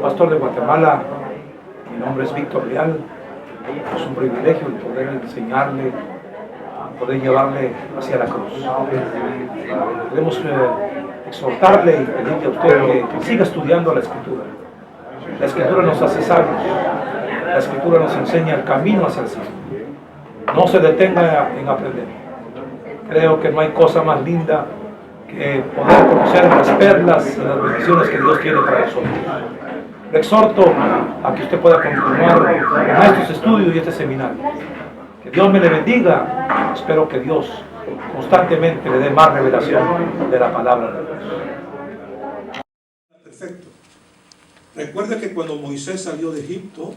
pastor de Guatemala. Mi nombre es Víctor Leal. Es un privilegio el poder enseñarle, poder llevarle hacia la cruz. Queremos exhortarle y pedirle a usted que siga estudiando la Escritura. La Escritura nos hace sabios. La Escritura nos enseña el camino hacia el cielo. No se detenga en aprender. Creo que no hay cosa más linda que poder conocer las perlas y las bendiciones que Dios tiene para nosotros. Le exhorto a que usted pueda continuar en estos estudios y este seminario. Que Dios me le bendiga. Espero que Dios constantemente le dé más revelación de la palabra de Dios. Perfecto. Recuerda que cuando Moisés salió de Egipto,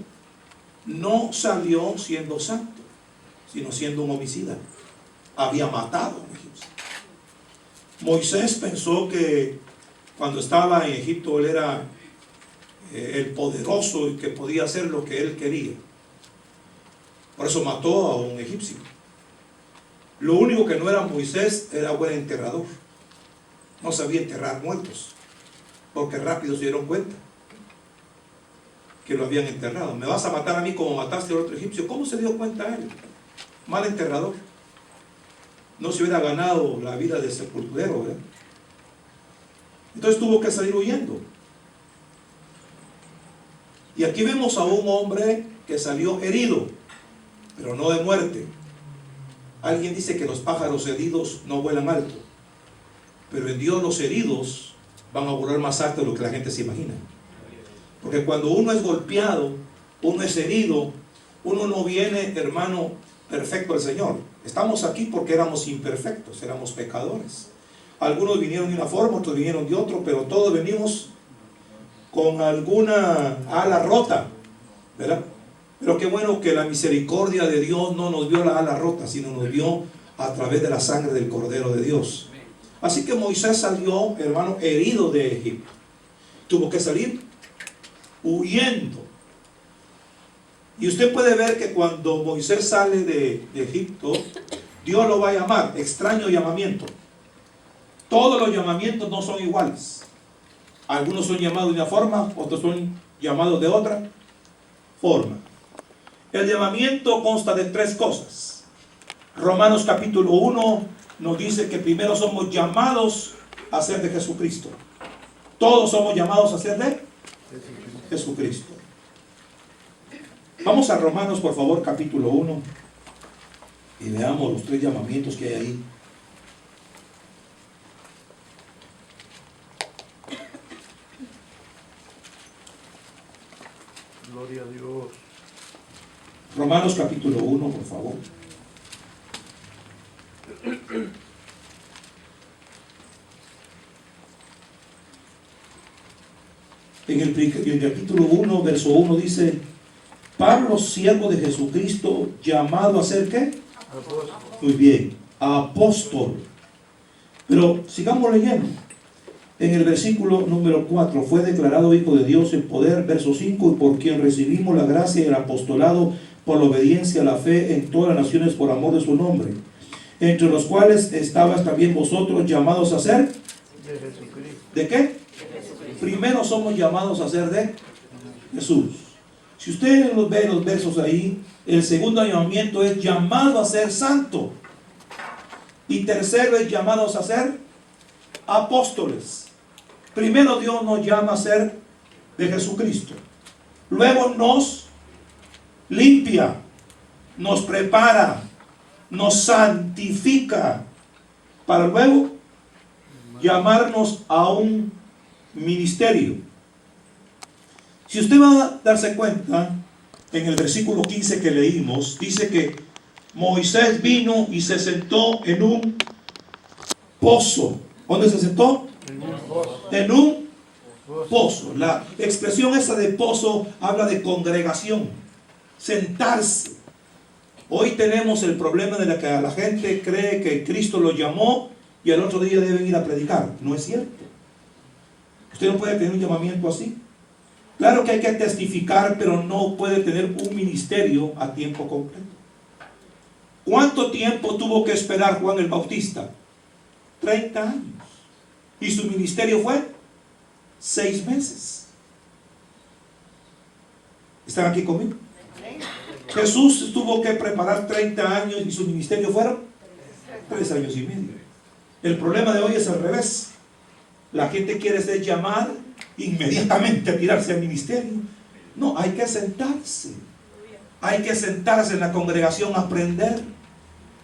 no salió siendo santo, sino siendo un homicida. Había matado a un egipcio. Moisés pensó que cuando estaba en Egipto él era el poderoso y que podía hacer lo que él quería. Por eso mató a un egipcio. Lo único que no era Moisés era buen enterrador. No sabía enterrar muertos, porque rápido se dieron cuenta que lo habían enterrado. Me vas a matar a mí como mataste al otro egipcio. ¿Cómo se dio cuenta él? Mal enterrador. No se hubiera ganado la vida de sepulturero, ¿verdad? Entonces tuvo que salir huyendo. Y aquí vemos a un hombre que salió herido, pero no de muerte. Alguien dice que los pájaros heridos no vuelan alto, pero en Dios los heridos van a volar más alto de lo que la gente se imagina. Porque cuando uno es golpeado, uno es herido, uno no viene, hermano, perfecto al Señor. Estamos aquí porque éramos imperfectos, éramos pecadores. Algunos vinieron de una forma, otros vinieron de otro, pero todos venimos con alguna ala rota, ¿verdad? Pero qué bueno que la misericordia de Dios no nos vio la ala rota, sino nos vio a través de la sangre del Cordero de Dios. Así que Moisés salió, hermano, herido de Egipto. Tuvo que salir huyendo. Y usted puede ver que cuando Moisés sale de Egipto, Dios lo va a llamar, extraño llamamiento. Todos los llamamientos no son iguales. Algunos son llamados de una forma, otros son llamados de otra forma. El llamamiento consta de tres cosas. Romanos capítulo 1 nos dice que primero somos llamados a ser de Jesucristo. Todos somos llamados a ser de Jesucristo. Vamos a Romanos, por favor, capítulo 1 y veamos los tres llamamientos que hay ahí. Gloria a Dios. Romanos capítulo 1, por favor. En el capítulo 1, verso 1 dice: Pablo, siervo de Jesucristo, llamado a ser ¿qué? Apóstol. Muy bien, apóstol. Pero sigamos leyendo. En el versículo número 4, fue declarado Hijo de Dios en poder, verso 5, y por quien recibimos la gracia y el apostolado por la obediencia a la fe en todas las naciones por amor de su nombre, entre los cuales estabais también vosotros llamados a ser De Jesucristo. ¿de qué? Primero somos llamados a ser de Jesús. Si ustedes los ven los versos ahí, el segundo llamamiento es llamado a ser santo. Y tercero es llamados a ser apóstoles. Primero Dios nos llama a ser de Jesucristo. Luego nos limpia, nos prepara, nos santifica, para luego llamarnos a un ministerio. Si usted va a darse cuenta, en el versículo 15 que leímos, dice que Moisés vino y se sentó en un pozo. ¿Dónde se sentó? En un pozo. La expresión esa de pozo habla de congregación, sentarse. Hoy tenemos el problema de la que la gente cree que Cristo lo llamó y al otro día deben ir a predicar. No es cierto. Usted no puede tener un llamamiento así. Claro que hay que testificar, pero no puede tener un ministerio a tiempo completo. ¿Cuánto tiempo tuvo que esperar Juan el Bautista? 30 años. ¿Y su ministerio fue? 6 meses. ¿Están aquí conmigo? Jesús tuvo que preparar 30 años y su ministerio fueron 3 años y medio. El problema de hoy es al revés. La gente quiere ser llamada inmediatamente a tirarse al ministerio. No, hay que sentarse. Hay que sentarse en la congregación a aprender.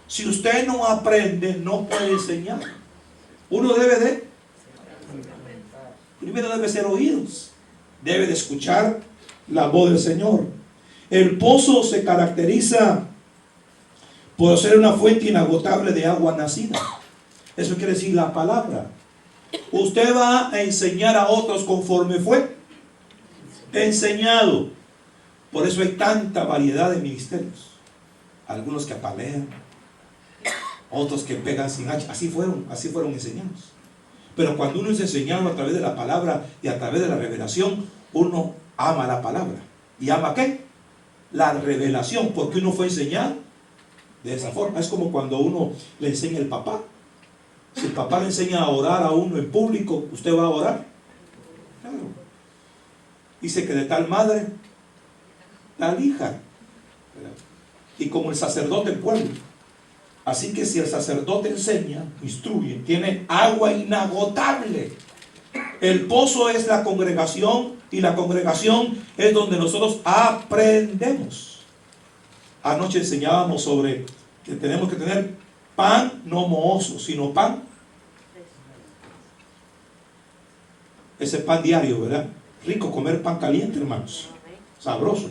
Si usted no aprende, no puede enseñar. Uno primero debe ser oídos. Debe de escuchar la voz del Señor. El pozo se caracteriza por ser una fuente inagotable de agua nacida. Eso quiere decir la palabra. Usted va a enseñar a otros conforme fue enseñado. Por eso hay tanta variedad de ministerios. Algunos que apalean, otros que pegan sin hacha. Así fueron enseñados. Pero cuando uno es enseñado a través de la palabra y a través de la revelación, uno ama la palabra. ¿Y ama qué? La revelación, porque uno fue enseñado de esa forma. Es como cuando uno le enseña al papá. Si el papá le enseña a orar a uno en público, ¿usted va a orar? Claro. Dice que de tal madre, tal hija. Y como el sacerdote el pueblo. Así que si el sacerdote enseña, instruye, tiene agua inagotable. El pozo es la congregación y la congregación es donde nosotros aprendemos. Anoche enseñábamos sobre que tenemos que tener pan no mohoso, sino pan. Ese pan diario, ¿verdad? Rico comer pan caliente, hermanos. Sabroso.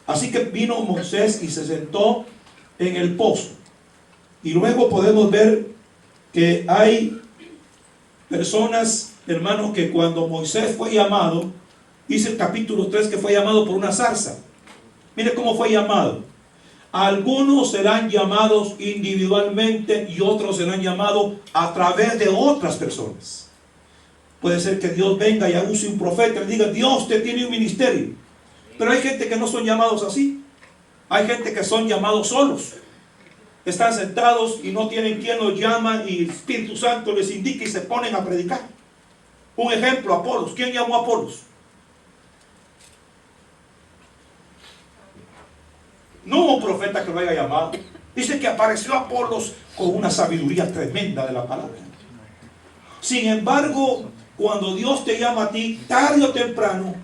Así que vino Moisés y se sentó en el pozo. Y luego podemos ver que hay personas, hermanos, que cuando Moisés fue llamado, dice el capítulo 3 que fue llamado por una zarza. Mire cómo fue llamado. Algunos serán llamados individualmente y otros serán llamados a través de otras personas. Puede ser que Dios venga y use un profeta y le diga: Dios te tiene un ministerio. Pero hay gente que no son llamados así. Hay gente que son llamados solos. Están sentados y no tienen quien los llama y el Espíritu Santo les indica y se ponen a predicar. Un ejemplo, Apolos. ¿Quién llamó a Apolos? No hubo un profeta que lo haya llamado. Dice que apareció Apolos con una sabiduría tremenda de la palabra. Sin embargo, cuando Dios te llama a ti, tarde o temprano,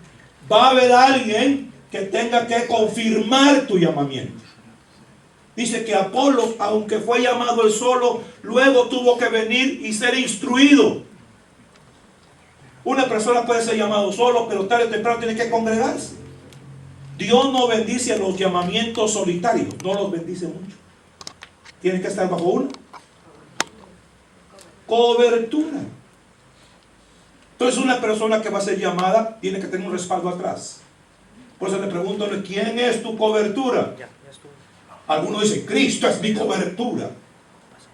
va a haber alguien que tenga que confirmar tu llamamiento. Dice que Apolos, aunque fue llamado él solo, luego tuvo que venir y ser instruido. Una persona puede ser llamado solo, pero tarde o temprano tiene que congregarse. Dios no bendice a los llamamientos solitarios, no los bendice mucho. Tiene que estar bajo una cobertura. Entonces una persona que va a ser llamada tiene que tener un respaldo atrás. Por eso le pregunto: ¿quién es tu cobertura? Algunos dicen: Cristo es mi cobertura.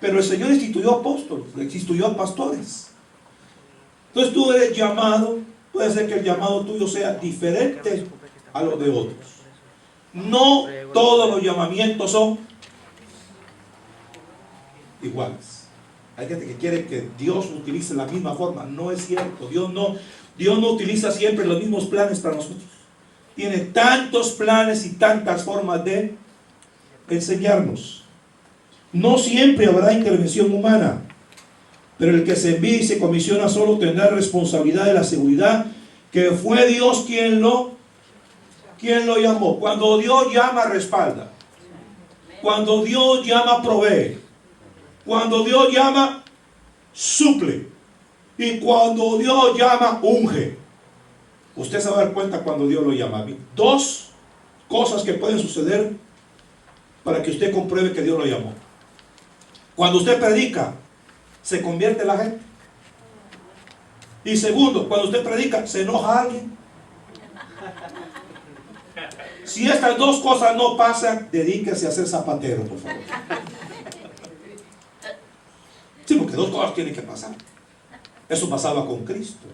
Pero el Señor instituyó apóstoles, instituyó a pastores. Entonces tú eres llamado. Puede ser que el llamado tuyo sea diferente a los de otros. No todos los llamamientos son iguales. Hay gente que quiere que Dios utilice la misma forma. No es cierto. Dios no utiliza siempre los mismos planes para nosotros. Tiene tantos planes y tantas formas de enseñarnos. No siempre habrá intervención humana, pero el que se envía y se comisiona solo tendrá responsabilidad de la seguridad que fue Dios quien lo llamó. Cuando Dios llama, respalda. Cuando Dios llama, provee. Cuando Dios llama, suple. Y cuando Dios llama, unge. Usted se va a dar cuenta cuando Dios lo llama. Dos cosas que pueden suceder para que usted compruebe que Dios lo llamó. Cuando usted predica, se convierte la gente. Y segundo, cuando usted predica, se enoja alguien. Si estas dos cosas no pasan, dedíquese a ser zapatero, por favor. Sí, porque dos cosas tienen que pasar. Eso pasaba con Cristo.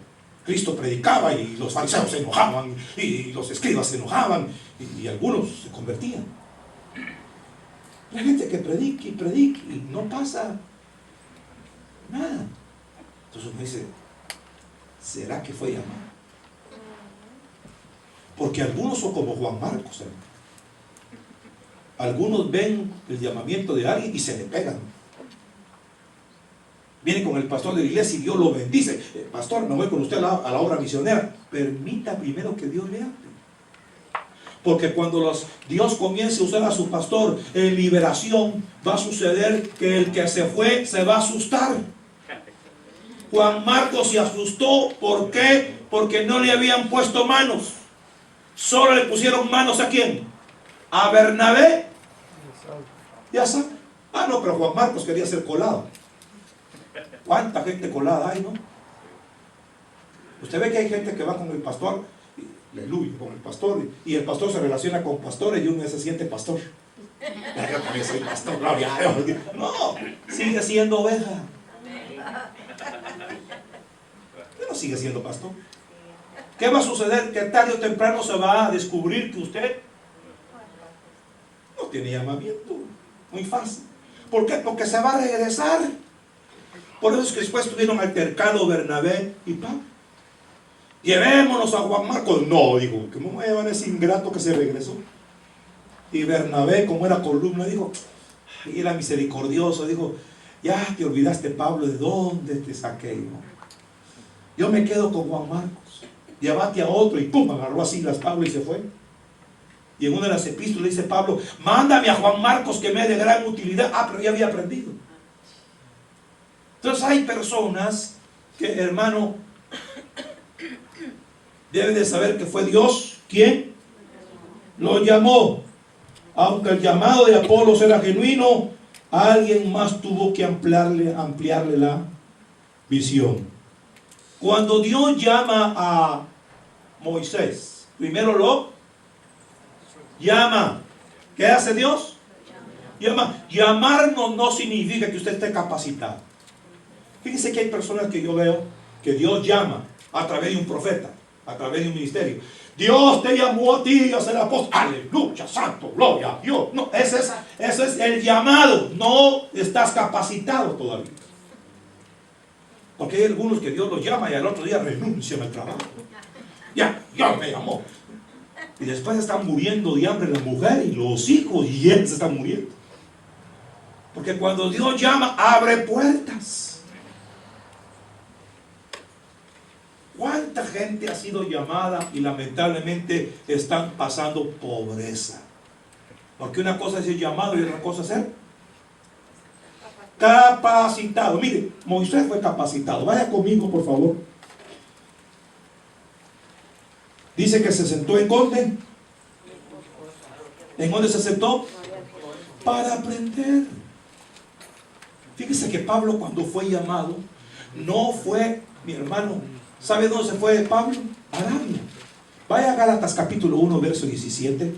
Cristo predicaba y los fariseos se enojaban y los escribas se enojaban y algunos se convertían. La gente que predique y no pasa nada. Entonces uno dice: ¿será que fue llamado? Porque algunos son como Juan Marcos, hermano. Algunos ven el llamamiento de alguien y se le pegan. Viene con el pastor de la iglesia y Dios lo bendice. Pastor, me voy con usted a la obra misionera. Permita primero que Dios le hable. Porque cuando Dios comience a usar a su pastor en liberación, va a suceder que el que se fue se va a asustar. Juan Marcos se asustó. ¿Por qué? Porque no le habían puesto manos. Solo le pusieron manos ¿a quién? A Bernabé. Ya sabe. Ah, no, pero Juan Marcos quería ser colado. ¿Cuánta gente colada hay, no? Usted ve que hay gente que va con el pastor, aleluya, con el pastor, y el pastor se relaciona con pastores y uno se siente pastor. Yo también soy pastor, gloria a Dios. No, sigue siendo oveja. Usted no sigue siendo pastor. ¿Qué va a suceder? Que tarde o temprano se va a descubrir que usted no tiene llamamiento. Muy fácil. ¿Por qué? Porque se va a regresar. Por eso es que después tuvieron altercado Bernabé y Pablo. Llevémonos a Juan Marcos. No, digo, que me llevan ese ingrato que se regresó. Y Bernabé, como era columna, dijo, y era misericordioso, dijo, ya te olvidaste, Pablo, de dónde te saqué. ¿No? Yo me quedo con Juan Marcos. Llévate a otro. Y pum, agarró así las Pablo y se fue. Y en una de las epístolas dice Pablo, mándame a Juan Marcos que me dé gran utilidad. Ah, pero ya había aprendido. Entonces hay personas que, hermano, deben de saber que fue Dios quien lo llamó. Aunque el llamado de Apolos era genuino, alguien más tuvo que ampliarle la visión. Cuando Dios llama a Moisés, primero lo llama. ¿Qué hace Dios? Llama. Llamarnos no significa que usted esté capacitado. Fíjense que hay personas que yo veo que Dios llama a través de un profeta, a través de un ministerio. Dios te llamó a ti a ser apóstol. Aleluya, santo, gloria a Dios. No, ese es el llamado. No estás capacitado todavía. Porque hay algunos que Dios los llama y al otro día renuncian al trabajo. Ya, Dios me llamó. Y después están muriendo de hambre la mujer y los hijos y él se están muriendo. Porque cuando Dios llama, abre puertas. ¿Cuánta gente ha sido llamada y lamentablemente están pasando pobreza? Porque una cosa es el llamado y otra cosa es ser capacitado. Mire, Moisés fue capacitado. Vaya conmigo, por favor. Dice que se sentó en dónde. ¿En dónde se sentó? Para aprender. Fíjese que Pablo, cuando fue llamado, no fue, mi hermano, ¿sabe dónde se fue Pablo? Arabia. Vaya a Gálatas capítulo 1, verso 17.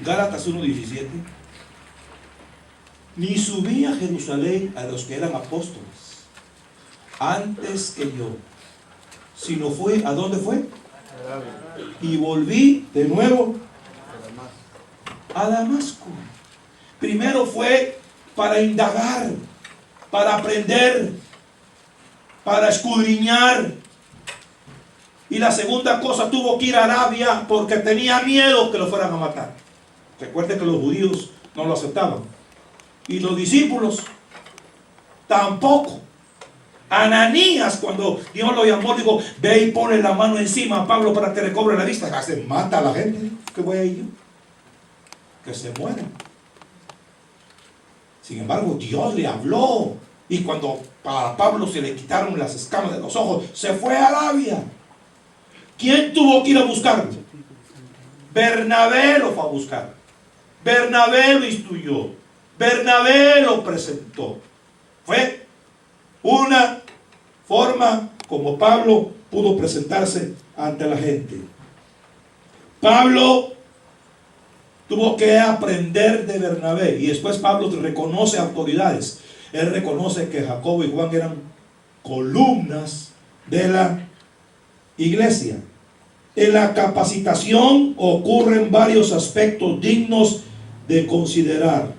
Gálatas 1:17. Ni subí a Jerusalén a los que eran apóstoles antes que yo, sino fue, ¿a dónde fue? Y volví de nuevo a Damasco. Primero fue para indagar, para aprender, para escudriñar. Y la segunda cosa, tuvo que ir a Arabia porque tenía miedo que lo fueran a matar. Recuerde que los judíos no lo aceptaban. Y los discípulos tampoco. Ananías, cuando Dios lo llamó, dijo, ve y ponle la mano encima a Pablo para que recobre la vista. Se mata a la gente. ¿Qué voy a ir yo? Que se mueran. Sin embargo, Dios le habló. Y cuando a Pablo se le quitaron las escamas de los ojos, se fue a Arabia. ¿Quién tuvo que ir a buscarlo? Bernabé lo fue a buscar. Bernabé lo instruyó. Bernabé lo presentó. Fue una forma como Pablo pudo presentarse ante la gente. Pablo tuvo que aprender de Bernabé y después Pablo reconoce autoridades. Él reconoce que Jacobo y Juan eran columnas de la iglesia. En la capacitación ocurren varios aspectos dignos de considerar.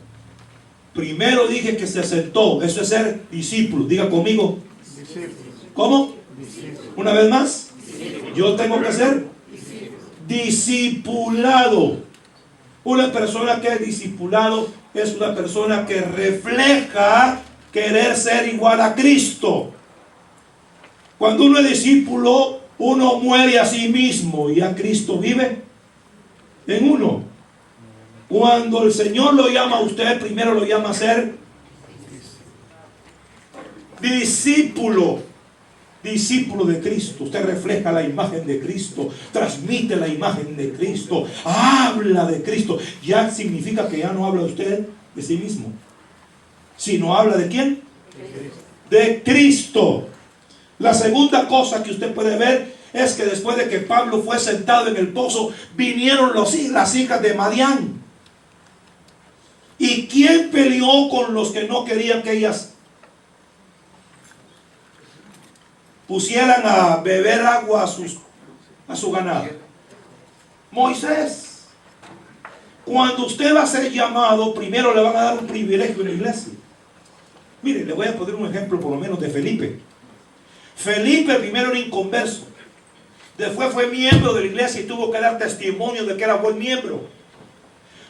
Primero dije que se sentó, eso es ser discípulo. Diga conmigo. Discípulo. ¿Cómo? Discípulo. Una vez más. Yo tengo que ser discipulado. Una persona que es discipulado es una persona que refleja querer ser igual a Cristo. Cuando uno es discípulo, uno muere a sí mismo y a Cristo vive en uno. Cuando el Señor lo llama a usted, primero lo llama a ser discípulo. Discípulo de Cristo. Usted refleja la imagen de Cristo, transmite la imagen de Cristo, habla de Cristo. Ya significa que ya no habla usted de sí mismo, sino habla ¿de quién? De Cristo. La segunda cosa que usted puede ver es que después de que Pablo fue sentado en el pozo, vinieron las hijas de Madián. ¿Y quién peleó con los que no querían que ellas pusieran a beber agua a su ganado? Moisés. Cuando usted va a ser llamado, primero le van a dar un privilegio en la iglesia. Mire, le voy a poner un ejemplo por lo menos de Felipe. Felipe primero era inconverso. Después fue miembro de la iglesia y tuvo que dar testimonio de que era buen miembro.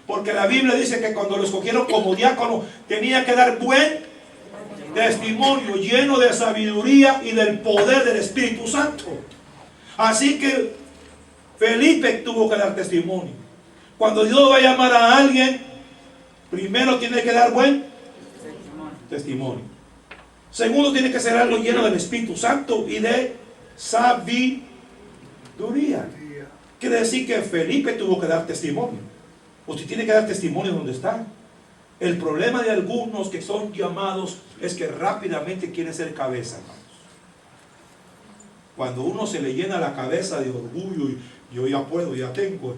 Porque la Biblia dice que cuando lo escogieron como diácono, tenía que dar buen testimonio, lleno de sabiduría y del poder del Espíritu Santo. Así que Felipe tuvo que dar testimonio. Cuando Dios va a llamar a alguien, primero tiene que dar buen testimonio. Segundo, tiene que ser algo lleno del Espíritu Santo y de sabiduría. Quiere decir que Felipe tuvo que dar testimonio. Usted tiene que dar testimonio donde está. El problema de algunos que son llamados es que rápidamente quieren ser cabeza, hermanos. Cuando uno se le llena la cabeza de orgullo y yo ya puedo, ya tengo,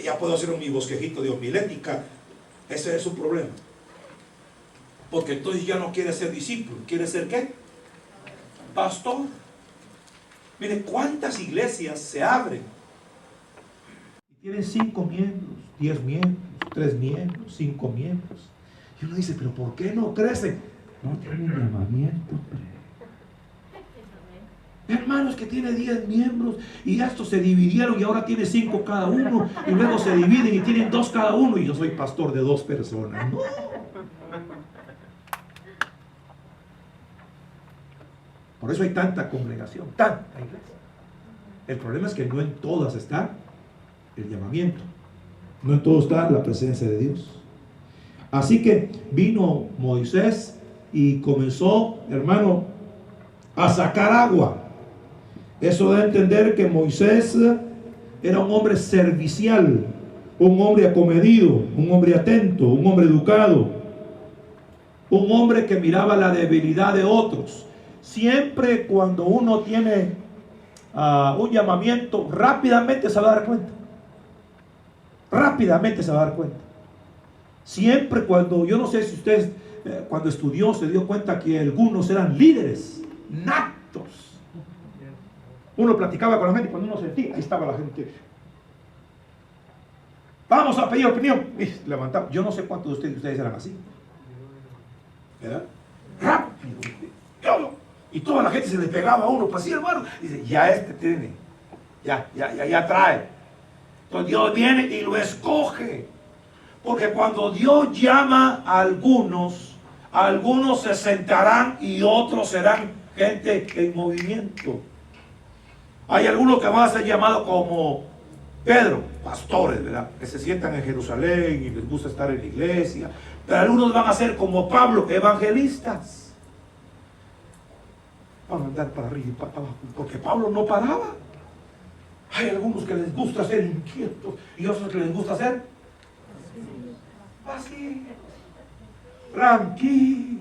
ya puedo hacer mi bosquejito de homilética, ese es su problema. Porque entonces ya no quiere ser discípulo, quiere ser ¿qué? Pastor. Mire cuántas iglesias se abren. Tienen 5 miembros, 10 miembros, 3 miembros, 5 miembros. Y uno dice, pero ¿por qué no crecen? No tienen llamamiento, hombre. Hermanos, que tiene 10 miembros y estos se dividieron y ahora tiene 5 cada uno y luego se dividen y tienen 2 cada uno y yo soy pastor de 2 personas. No. Por eso hay tanta congregación, tanta iglesia. El problema es que no en todas está el llamamiento. No en todo está la presencia de Dios. Así que vino Moisés y comenzó, hermano, a sacar agua. Eso da a entender que Moisés era un hombre servicial, un hombre acomedido, un hombre atento, un hombre educado, un hombre que miraba la debilidad de otros. Siempre cuando uno tiene un llamamiento, rápidamente se va a dar cuenta. Rápidamente se va a dar cuenta. Siempre cuando, yo no sé si usted cuando estudió se dio cuenta que algunos eran líderes natos. Uno platicaba con la gente y cuando uno sentía, ahí estaba la gente. Vamos a pedir opinión. Y levantaba. Yo no sé cuántos de ustedes eran así. ¿Verdad? Rápido. Y toda la gente se le pegaba a uno, pues sí, hermano. Dice, ya este tiene, ya trae. Entonces Dios viene y lo escoge. Porque cuando Dios llama a algunos se sentarán y otros serán gente en movimiento. Hay algunos que van a ser llamados como Pedro, pastores, ¿verdad? Que se sientan en Jerusalén y les gusta estar en la iglesia. Pero algunos van a ser como Pablo, evangelistas. Van a andar para arriba y para abajo, porque Pablo no paraba. Hay algunos que les gusta ser inquietos y otros que les gusta ser así, tranquilo.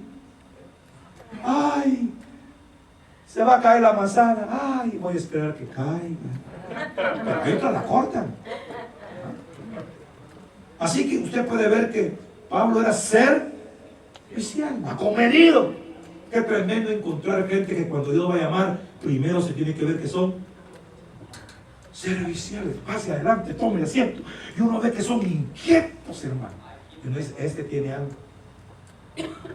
Ay, se va a caer la manzana. Ay, voy a esperar que caiga. Pero entra, la cortan. Así que usted puede ver que Pablo era ser servicial, acomedido. Qué tremendo encontrar gente que cuando Dios va a llamar, primero se tiene que ver que son serviciales. Pase adelante, tome asiento. Y uno ve que son inquietos, hermano. Y uno dice, este tiene algo.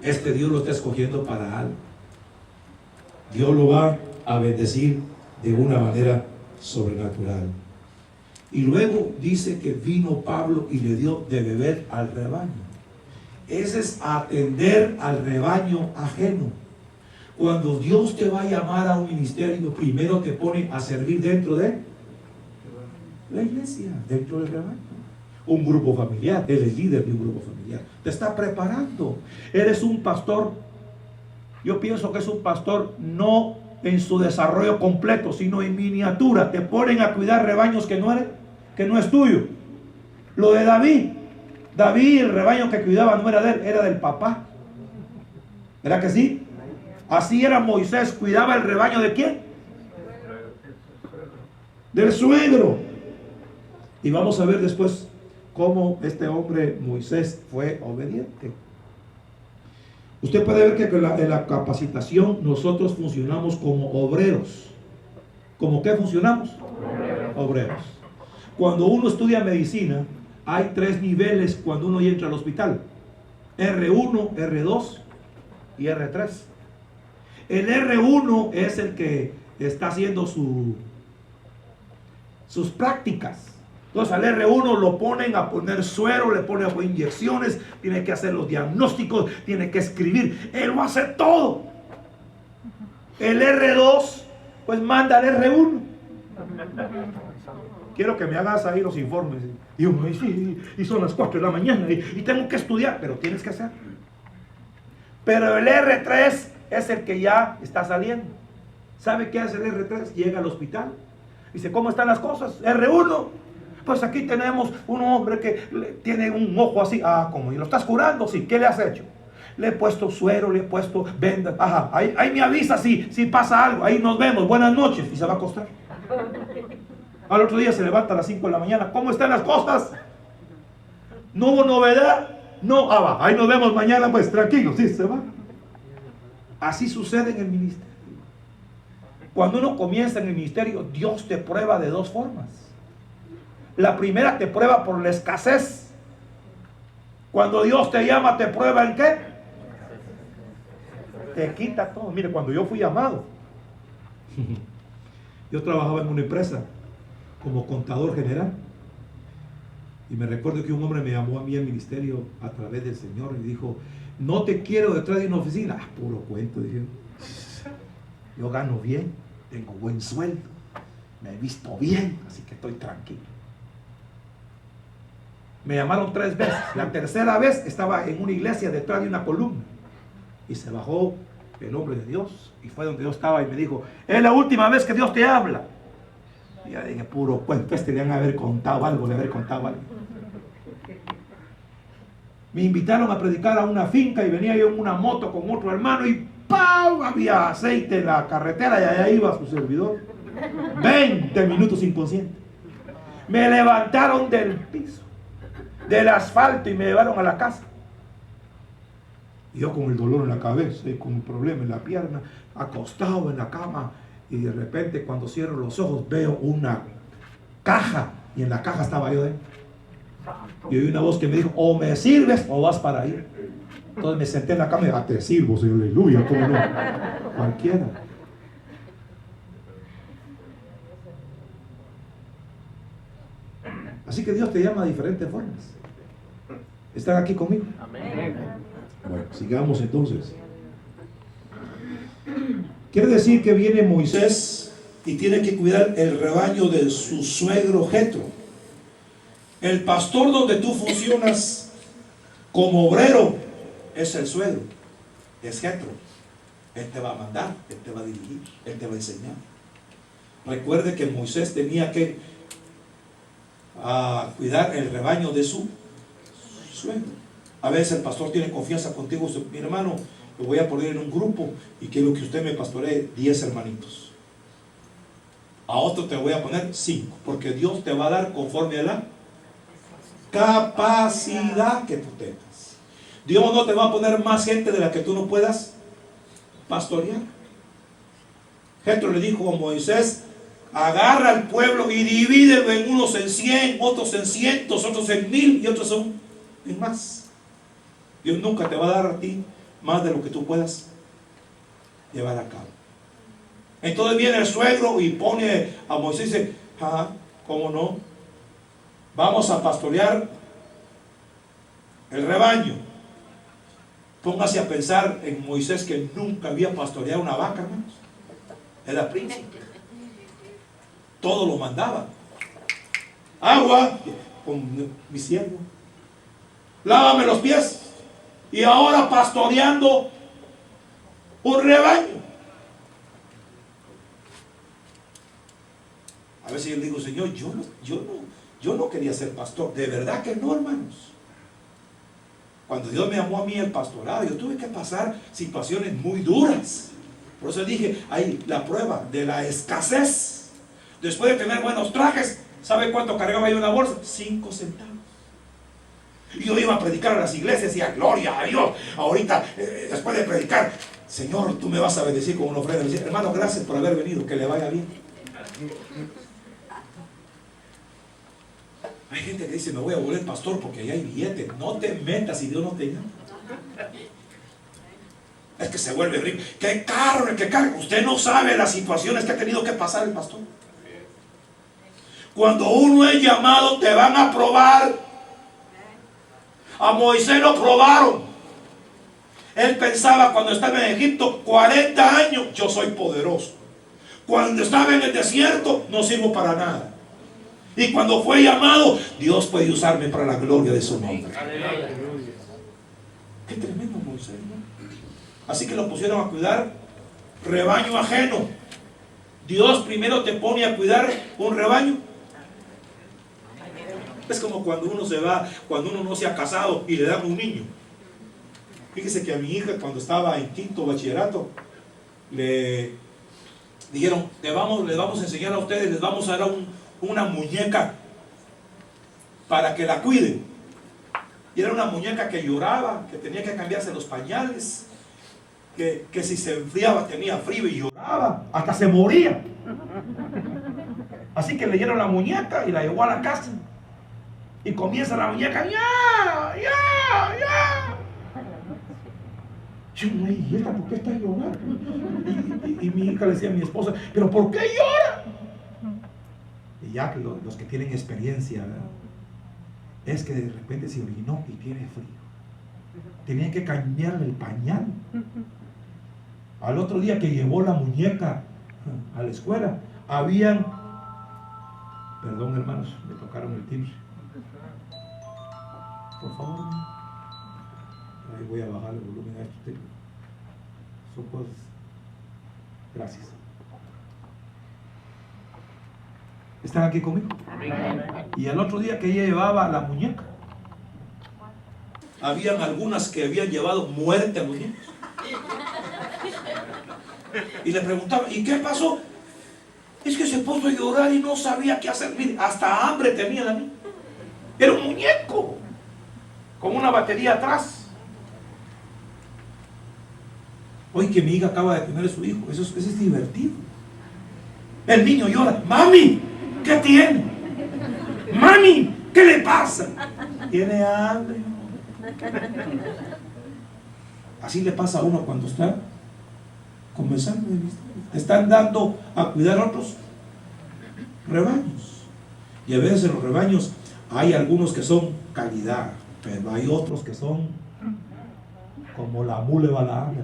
Este Dios lo está escogiendo para algo. Dios lo va a bendecir de una manera sobrenatural. Y luego dice que vino Pablo y le dio de beber al rebaño. Ese es atender al rebaño ajeno. Cuando Dios te va a llamar a un ministerio, primero te pone a servir dentro de la iglesia, dentro del rebaño. Un grupo familiar, él es líder de un grupo familiar. Te está preparando. Eres un pastor. Yo pienso que es un pastor no en su desarrollo completo, sino en miniatura. Te ponen a cuidar rebaños que no es tuyo. Lo de David, el rebaño que cuidaba no era de él, era del papá. ¿Verdad que sí? Así era Moisés, cuidaba el rebaño ¿de quién? Del suegro. Y vamos a ver después cómo este hombre Moisés fue obediente. Usted puede ver que en la capacitación nosotros funcionamos como obreros. ¿Cómo qué funcionamos? Obreros. Cuando uno estudia medicina, hay 3 niveles cuando uno entra al hospital: R1, R2 y R3. El R1 es el que está haciendo sus prácticas. Entonces al R1 lo ponen a poner suero, le ponen a poner inyecciones, tiene que hacer los diagnósticos, tiene que escribir, él va a hacer todo. El R2 pues manda al R1. Quiero que me hagas ahí los informes. Y uno dice, y son las 4 de la mañana y tengo que estudiar, pero tienes que hacer. Pero el R3 es el que ya está saliendo. ¿Sabe qué hace el R3? Llega al hospital, dice, ¿cómo están las cosas? R1, pues aquí tenemos un hombre que tiene un ojo así. Ah, ¿cómo? ¿Y lo estás curando? Sí. ¿Qué le has hecho? Le he puesto suero, le he puesto venda. Ajá, ahí me avisa si pasa algo. Ahí nos vemos, buenas noches. Y se va a acostar. Al otro día se levanta a las 5 de la mañana. ¿Cómo están las cosas? ¿No hubo novedad? No, va, ahí nos vemos mañana, pues tranquilo, sí, se va. Así sucede en el ministerio. Cuando uno comienza en el ministerio, Dios te prueba de 2 formas. La primera te prueba por la escasez. Cuando Dios te llama, ¿te prueba en qué? Te quita todo. Mire, cuando yo fui llamado, yo trabajaba en una empresa como contador general. Y me recuerdo que un hombre me llamó a mí al ministerio a través del Señor y dijo, no te quiero detrás de una oficina. Ah, puro cuento, dije. Yo gano bien, tengo buen sueldo, me he visto bien, así que estoy tranquilo. Me llamaron 3 veces. La tercera vez estaba en una iglesia detrás de una columna. Y se bajó el hombre de Dios y fue donde yo estaba y me dijo, es la última vez que Dios te habla. Y ya dije, puro cuento, le han haber contado algo, Me invitaron a predicar a una finca y venía yo en una moto con otro hermano y ¡pau! Había aceite en la carretera y allá iba su servidor. 20 minutos inconsciente. Me levantaron del piso, del asfalto, y me llevaron a la casa. Y yo con el dolor en la cabeza y con un problema en la pierna, acostado en la cama, y de repente cuando cierro los ojos veo una caja, y en la caja estaba yo dentro. Y oí una voz que me dijo, o me sirves o vas para ahí. Entonces me senté en la cama y dije, te sirvo, Señor, aleluya, ¿cómo no? Cualquiera. Así que Dios te llama de diferentes formas. ¿Están aquí conmigo? Amén. Bueno, sigamos entonces. Quiere decir que viene Moisés y tiene que cuidar el rebaño de su suegro Jetro. El pastor donde tú funcionas como obrero es el suegro, es Jetro. Él te va a mandar, él te va a dirigir, él te va a enseñar. Recuerde que Moisés tenía que cuidar el rebaño de su suegro. A veces el pastor tiene confianza contigo. Mi hermano, lo voy a poner en un grupo y quiero que usted me pastoree 10 hermanitos. A otro te voy a poner 5, porque Dios te va a dar conforme a la capacidad que tú tengas. Dios no te va a poner más gente de la que tú no puedas pastorear. Jetro le dijo a Moisés: agarra al pueblo y divídelo en unos en 100, otros en cientos, otros en 1000 y otros en más. Dios nunca te va a dar a ti más de lo que tú puedas llevar a cabo. Entonces viene el suegro y pone a Moisés y dice: ¿cómo no? Vamos a pastorear el rebaño. Póngase a pensar en Moisés, que nunca había pastoreado una vaca, hermanos. Era príncipe. Todo lo mandaba. Agua con mi siervo. Lávame los pies. Y ahora pastoreando un rebaño. A veces yo le digo: Señor, yo no quería ser pastor. De verdad que no, hermanos. Cuando Dios me llamó a mí el pastorado, yo tuve que pasar situaciones muy duras. Por eso dije, hay la prueba de la escasez. Después de tener buenos trajes, ¿sabe cuánto cargaba yo en la bolsa? 5 centavos. Y yo iba a predicar a las iglesias y decía: gloria a Dios. Ahorita, después de predicar, Señor, tú me vas a bendecir con una ofrenda. Decía: hermano, gracias por haber venido, que le vaya bien. Hay gente que dice: me voy a volver pastor porque allá hay billete. No te metas si Dios no te llama. Es que se vuelve rico. ¡Qué caro! ¡Qué caro! Usted no sabe las situaciones que ha tenido que pasar el pastor. Cuando uno es llamado, te van a probar. A Moisés lo probaron. Él pensaba, cuando estaba en Egipto, 40 años, yo soy poderoso. Cuando estaba en el desierto, no sirvo para nada. Y cuando fue llamado, Dios puede usarme para la gloria de su nombre. Qué tremendo Moisés, ¿no? Así que lo pusieron a cuidar rebaño ajeno. Dios primero te pone a cuidar un rebaño. Es como cuando uno se va, cuando uno no se ha casado y le dan un niño. Fíjese que a mi hija, cuando estaba en 5º bachillerato, le dijeron: les vamos a enseñar a ustedes, les vamos a dar una muñeca para que la cuiden. Y era una muñeca que lloraba, que tenía que cambiarse los pañales, que si se enfriaba tenía frío y lloraba, hasta se moría. Así que le dieron la muñeca y la llevó a la casa. Y comienza la muñeca: ¡ya! Yo, ¿y esta por qué está llorando? Y mi hija le decía a mi esposa: ¿pero por qué llora? Y ya que los que tienen experiencia, ¿verdad?, es que de repente se orinó y tiene frío. Tenían que cambiarle el pañal. Al otro día que llevó la muñeca a la escuela, habían... Perdón, hermanos, me tocaron el timbre. Por favor, ahí voy a bajar el volumen a esto. Son cosas. Gracias. ¿Están aquí conmigo? Y al otro día que ella llevaba la muñeca, habían algunas que habían llevado muerte a los niños. Y le preguntaban: ¿y qué pasó? Es que se puso a llorar y no sabía qué hacer. Mire, hasta hambre tenía la niña. Era un muñeco con una batería atrás. Hoy que mi hija acaba de tener a su hijo, eso es divertido. El niño llora: mami, ¿qué tiene? Mami, ¿qué le pasa? Tiene hambre. Así le pasa a uno cuando está comenzando. Están dando a cuidar otros rebaños. Y a veces en los rebaños hay algunos que son calidad, pero hay otros que son como la mule Balaam.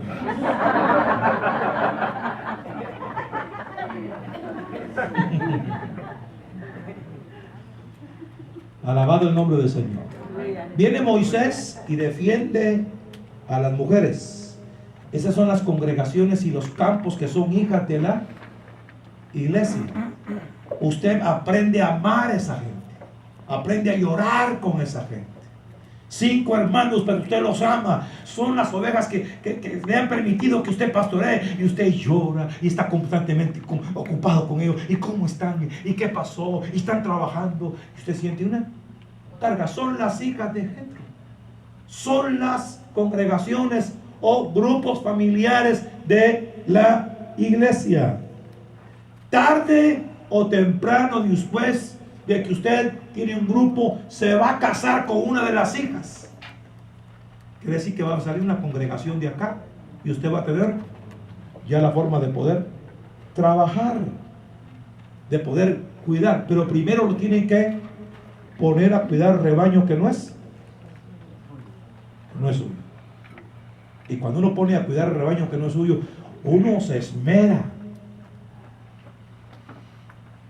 Alabado el nombre del Señor. Viene Moisés y defiende a las mujeres. Esas son las congregaciones y los campos que son hijas de la iglesia. Usted aprende a amar a esa gente. Aprende a llorar con esa gente. 5 hermanos, pero usted los ama. Son las ovejas que le han permitido que usted pastoree. Y usted llora y está constantemente ocupado con ellos. ¿Y cómo están? ¿Y qué pasó? ¿Y están trabajando? Y usted siente una carga. Son las hijas de Jetro. son las congregaciones o grupos familiares de la iglesia. Tarde o temprano, después de que usted tiene un grupo, se va a casar con una de las hijas. Quiere decir que va a salir una congregación de acá y usted va a tener ya la forma de poder trabajar, de poder cuidar, pero primero lo tienen que poner a cuidar el rebaño que no es suyo. Y cuando uno pone a cuidar el rebaño que no es suyo, uno se esmera.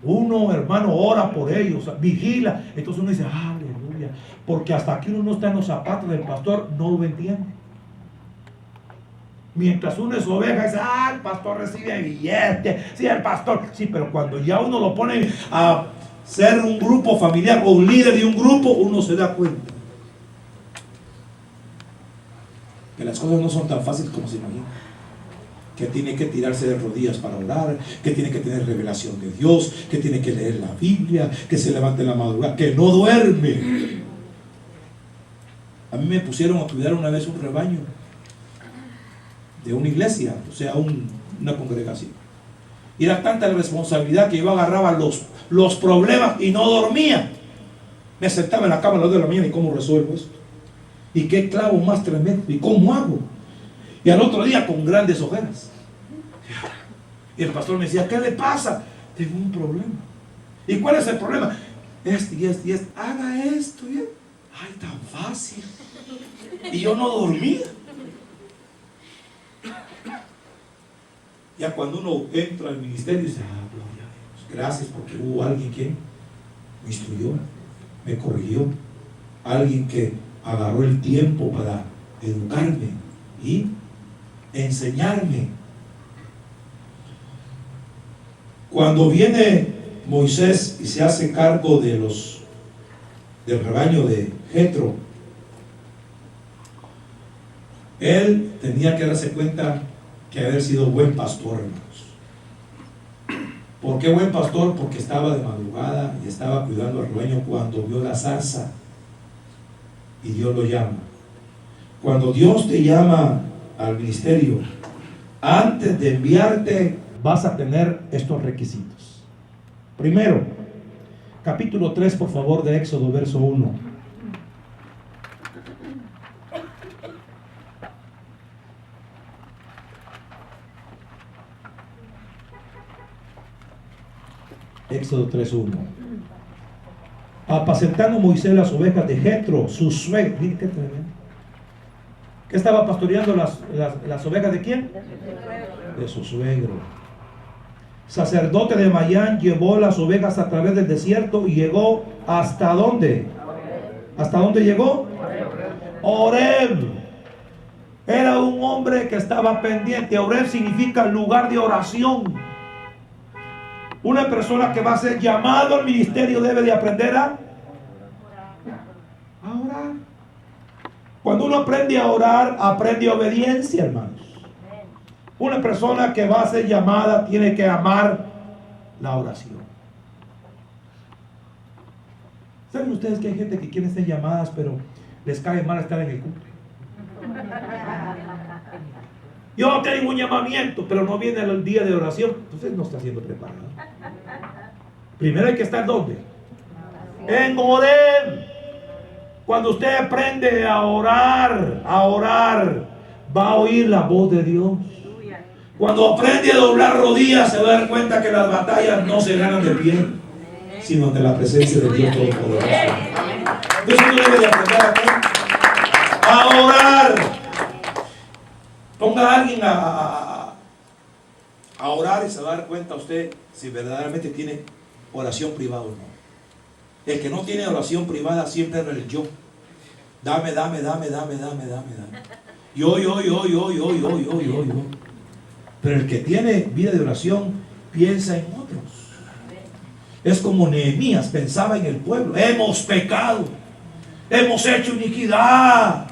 Uno, hermano, ora por ellos, vigila. Entonces uno dice, aleluya, porque hasta que uno no está en los zapatos del pastor, no lo entiende. Mientras uno es oveja, dice, el pastor recibe billete, sí, el pastor, sí, pero cuando ya uno lo pone a ser un grupo familiar o un líder de un grupo, uno se da cuenta que las cosas no son tan fáciles como se imagina. Que tiene que tirarse de rodillas para orar, que tiene que tener revelación de Dios, que tiene que leer la Biblia, que se levante en la madrugada, que no duerme. A mí me pusieron a cuidar una vez un rebaño de una iglesia, o sea, una congregación. Y era tanta la responsabilidad que yo agarraba los problemas y no dormía. Me sentaba en la cama a las 2 de la mañana y cómo resuelvo esto. Y qué clavo más tremendo, y cómo hago. Y al otro día con grandes ojeras. Y el pastor me decía, ¿qué le pasa? Tengo un problema. ¿Y cuál es el problema? Este y este y este. Haga esto. Ay, tan fácil. Y yo no dormía. Ya cuando uno entra al ministerio dice, gloria a Dios, gracias porque hubo alguien que me instruyó, me corrigió, alguien que agarró el tiempo para educarme y enseñarme. Cuando viene Moisés y se hace cargo del rebaño de Jetro, él tenía que darse cuenta que haber sido buen pastor, hermanos. ¿Por qué buen pastor? Porque estaba de madrugada y estaba cuidando al rebaño cuando vio la zarza y Dios lo llama. Cuando Dios te llama al ministerio, antes de enviarte vas a tener estos requisitos. Primero, capítulo 3, por favor, de Éxodo, verso 1. Éxodo 3:1. Apacentando Moisés las ovejas de Jetro, su suegro. ¿Qué estaba pastoreando las ovejas de quién? De su suegro. Sacerdote de Madián, llevó las ovejas a través del desierto y llegó ¿hasta dónde? ¿Hasta dónde llegó? Horeb. Era un hombre que estaba pendiente. Horeb significa lugar de oración. Una persona que va a ser llamado al ministerio debe de aprender a orar. Cuando uno aprende a orar, aprende obediencia, hermanos. Una persona que va a ser llamada tiene que amar la oración. ¿Saben ustedes que hay gente que quiere ser llamadas, pero les cae mal estar en el culto? Yo tengo un llamamiento, pero no viene el día de oración. Entonces no está siendo preparado. Primero hay que estar ¿dónde? En Horeb. Cuando usted aprende a orar, va a oír la voz de Dios. Cuando aprende a doblar rodillas, se va a dar cuenta que las batallas no se ganan de pie, sino ante la presencia de Dios Todopoderoso. Entonces uno debe de aprender a orar. Ponga a alguien a orar y se va a dar cuenta usted si verdaderamente tiene oración privada o no. El que no tiene oración privada siempre es el yo. Dame. Yo. Pero el que tiene vida de oración piensa en otros. Es como Nehemías pensaba en el pueblo. Hemos pecado, hemos hecho iniquidad.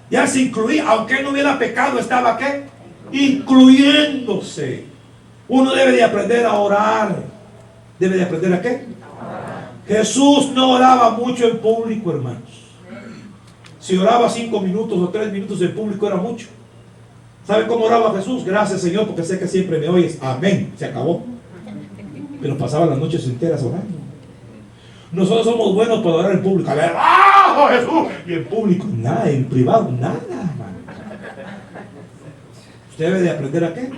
Ya se incluía, aunque él no hubiera pecado, estaba ¿qué? Incluyéndose. Uno debe de aprender a orar. ¿Debe de aprender a qué? Jesús no oraba mucho en público, hermanos. Si oraba 5 minutos o 3 minutos, el público era mucho. ¿Sabe cómo oraba Jesús? Gracias, Señor, porque sé que siempre me oyes. Amén. Se acabó. Pero pasaba las noches enteras orando. Nosotros somos buenos para orar en público. A ver, ¡ah, Jesús! Y en público, nada. En privado, nada, hermano. Usted debe de aprender a qué.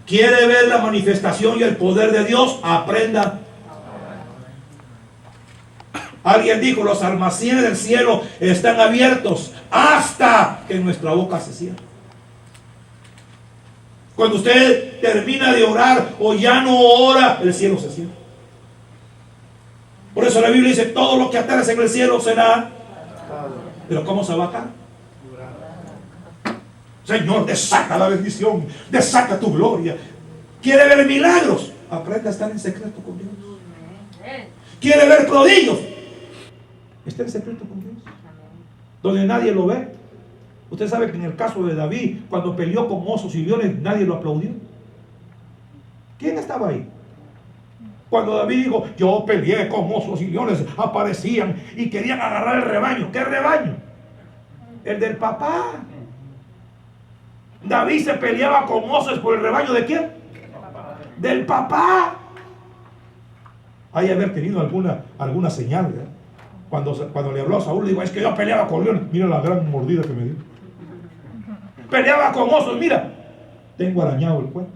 ¿Quiere ver la manifestación y el poder de Dios? Aprenda. Alguien dijo, los almacenes del cielo están abiertos hasta que nuestra boca se cierre. Cuando usted termina de orar o ya no ora, el cielo se cierra. Por eso la Biblia dice, todo lo que atares en el cielo será. Pero ¿cómo se va a atar? Señor, desata la bendición, desata tu gloria. ¿Quiere ver milagros? Aprenda a estar en secreto con Dios. ¿Quiere ver prodigios? Está en secreto con Dios, donde nadie lo ve. Usted sabe que en el caso de David, cuando peleó con osos y leones, nadie lo aplaudió. ¿Quién estaba ahí? Cuando David dijo, yo peleé con osos y leones, aparecían y querían agarrar el rebaño. ¿Qué rebaño? El del papá. David se peleaba con osos por el rebaño ¿de quién? Del papá. Hay haber tenido alguna señal, ¿verdad? Cuando le habló a Saúl, le dijo, es que yo peleaba con leones. Mira la gran mordida que me dio. Peleaba con osos, mira. Tengo arañado el cuerpo.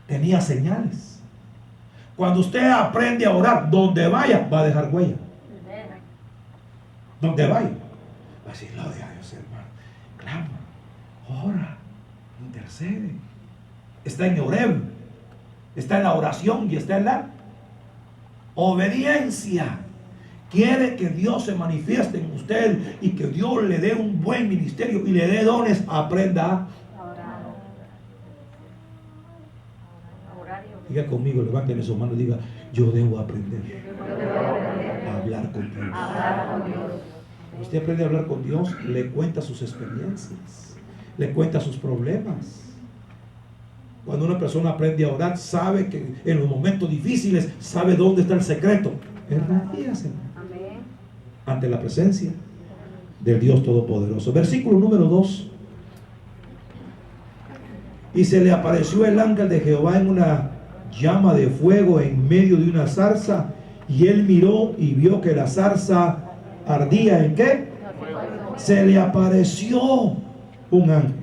Tenía señales. Cuando usted aprende a orar, donde vaya, va a dejar huella. Donde vaya. Va a decir, gloria a Dios, hermano. Clama, ora, intercede. Está en Oreb. Está en la oración y está en la obediencia. Quiere que Dios se manifieste en usted y que Dios le dé un buen ministerio y le dé dones. Aprenda a orar. Diga conmigo, levánteme su mano y diga, yo debo aprender a hablar con Dios. Usted aprende a hablar con Dios, le cuenta sus experiencias, le cuenta sus problemas. Cuando una persona aprende a orar, sabe que en los momentos difíciles, sabe dónde está el secreto. Hermanías, ante la presencia del Dios Todopoderoso. Versículo número 2. Y se le apareció el ángel de Jehová en una llama de fuego en medio de una zarza, y él miró y vio que la zarza ardía. ¿En qué? Se le apareció un ángel.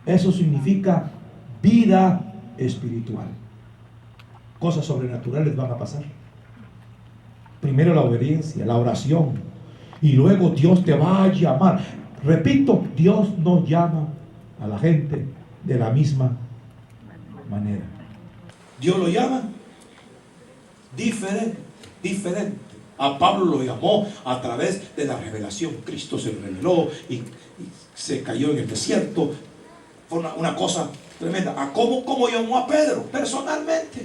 Eso significa vida espiritual. Cosas sobrenaturales van a pasar. Primero la obediencia, la oración, y luego Dios te va a llamar. Repito, Dios nos llama a la gente de la misma manera. Dios lo llama diferente. A Pablo lo llamó a través de la revelación. Cristo se reveló y se cayó en el desierto. Fue una cosa tremenda. ¿A cómo llamó a Pedro? Personalmente.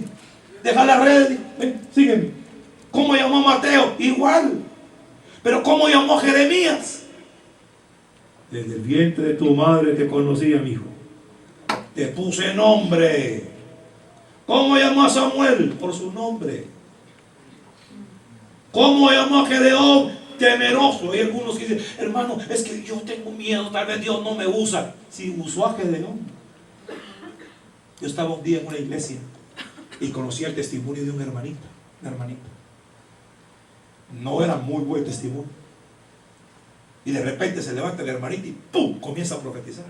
Deja la red, ven, sígueme. ¿Cómo llamó a Mateo? Igual. Pero ¿cómo llamó a Jeremías? Desde el vientre de tu madre te conocí, amigo. Te puse nombre. ¿Cómo llamó a Samuel? Por su nombre. ¿Cómo llamó a Gedeón? Temeroso. Hay algunos que dicen, hermano, es que yo tengo miedo, tal vez Dios no me usa. Si usó a Gedeón. Yo estaba un día en una iglesia y conocí el testimonio de una hermanita. No era muy buen testimonio. Y de repente se levanta el hermanito y ¡pum! Comienza a profetizar.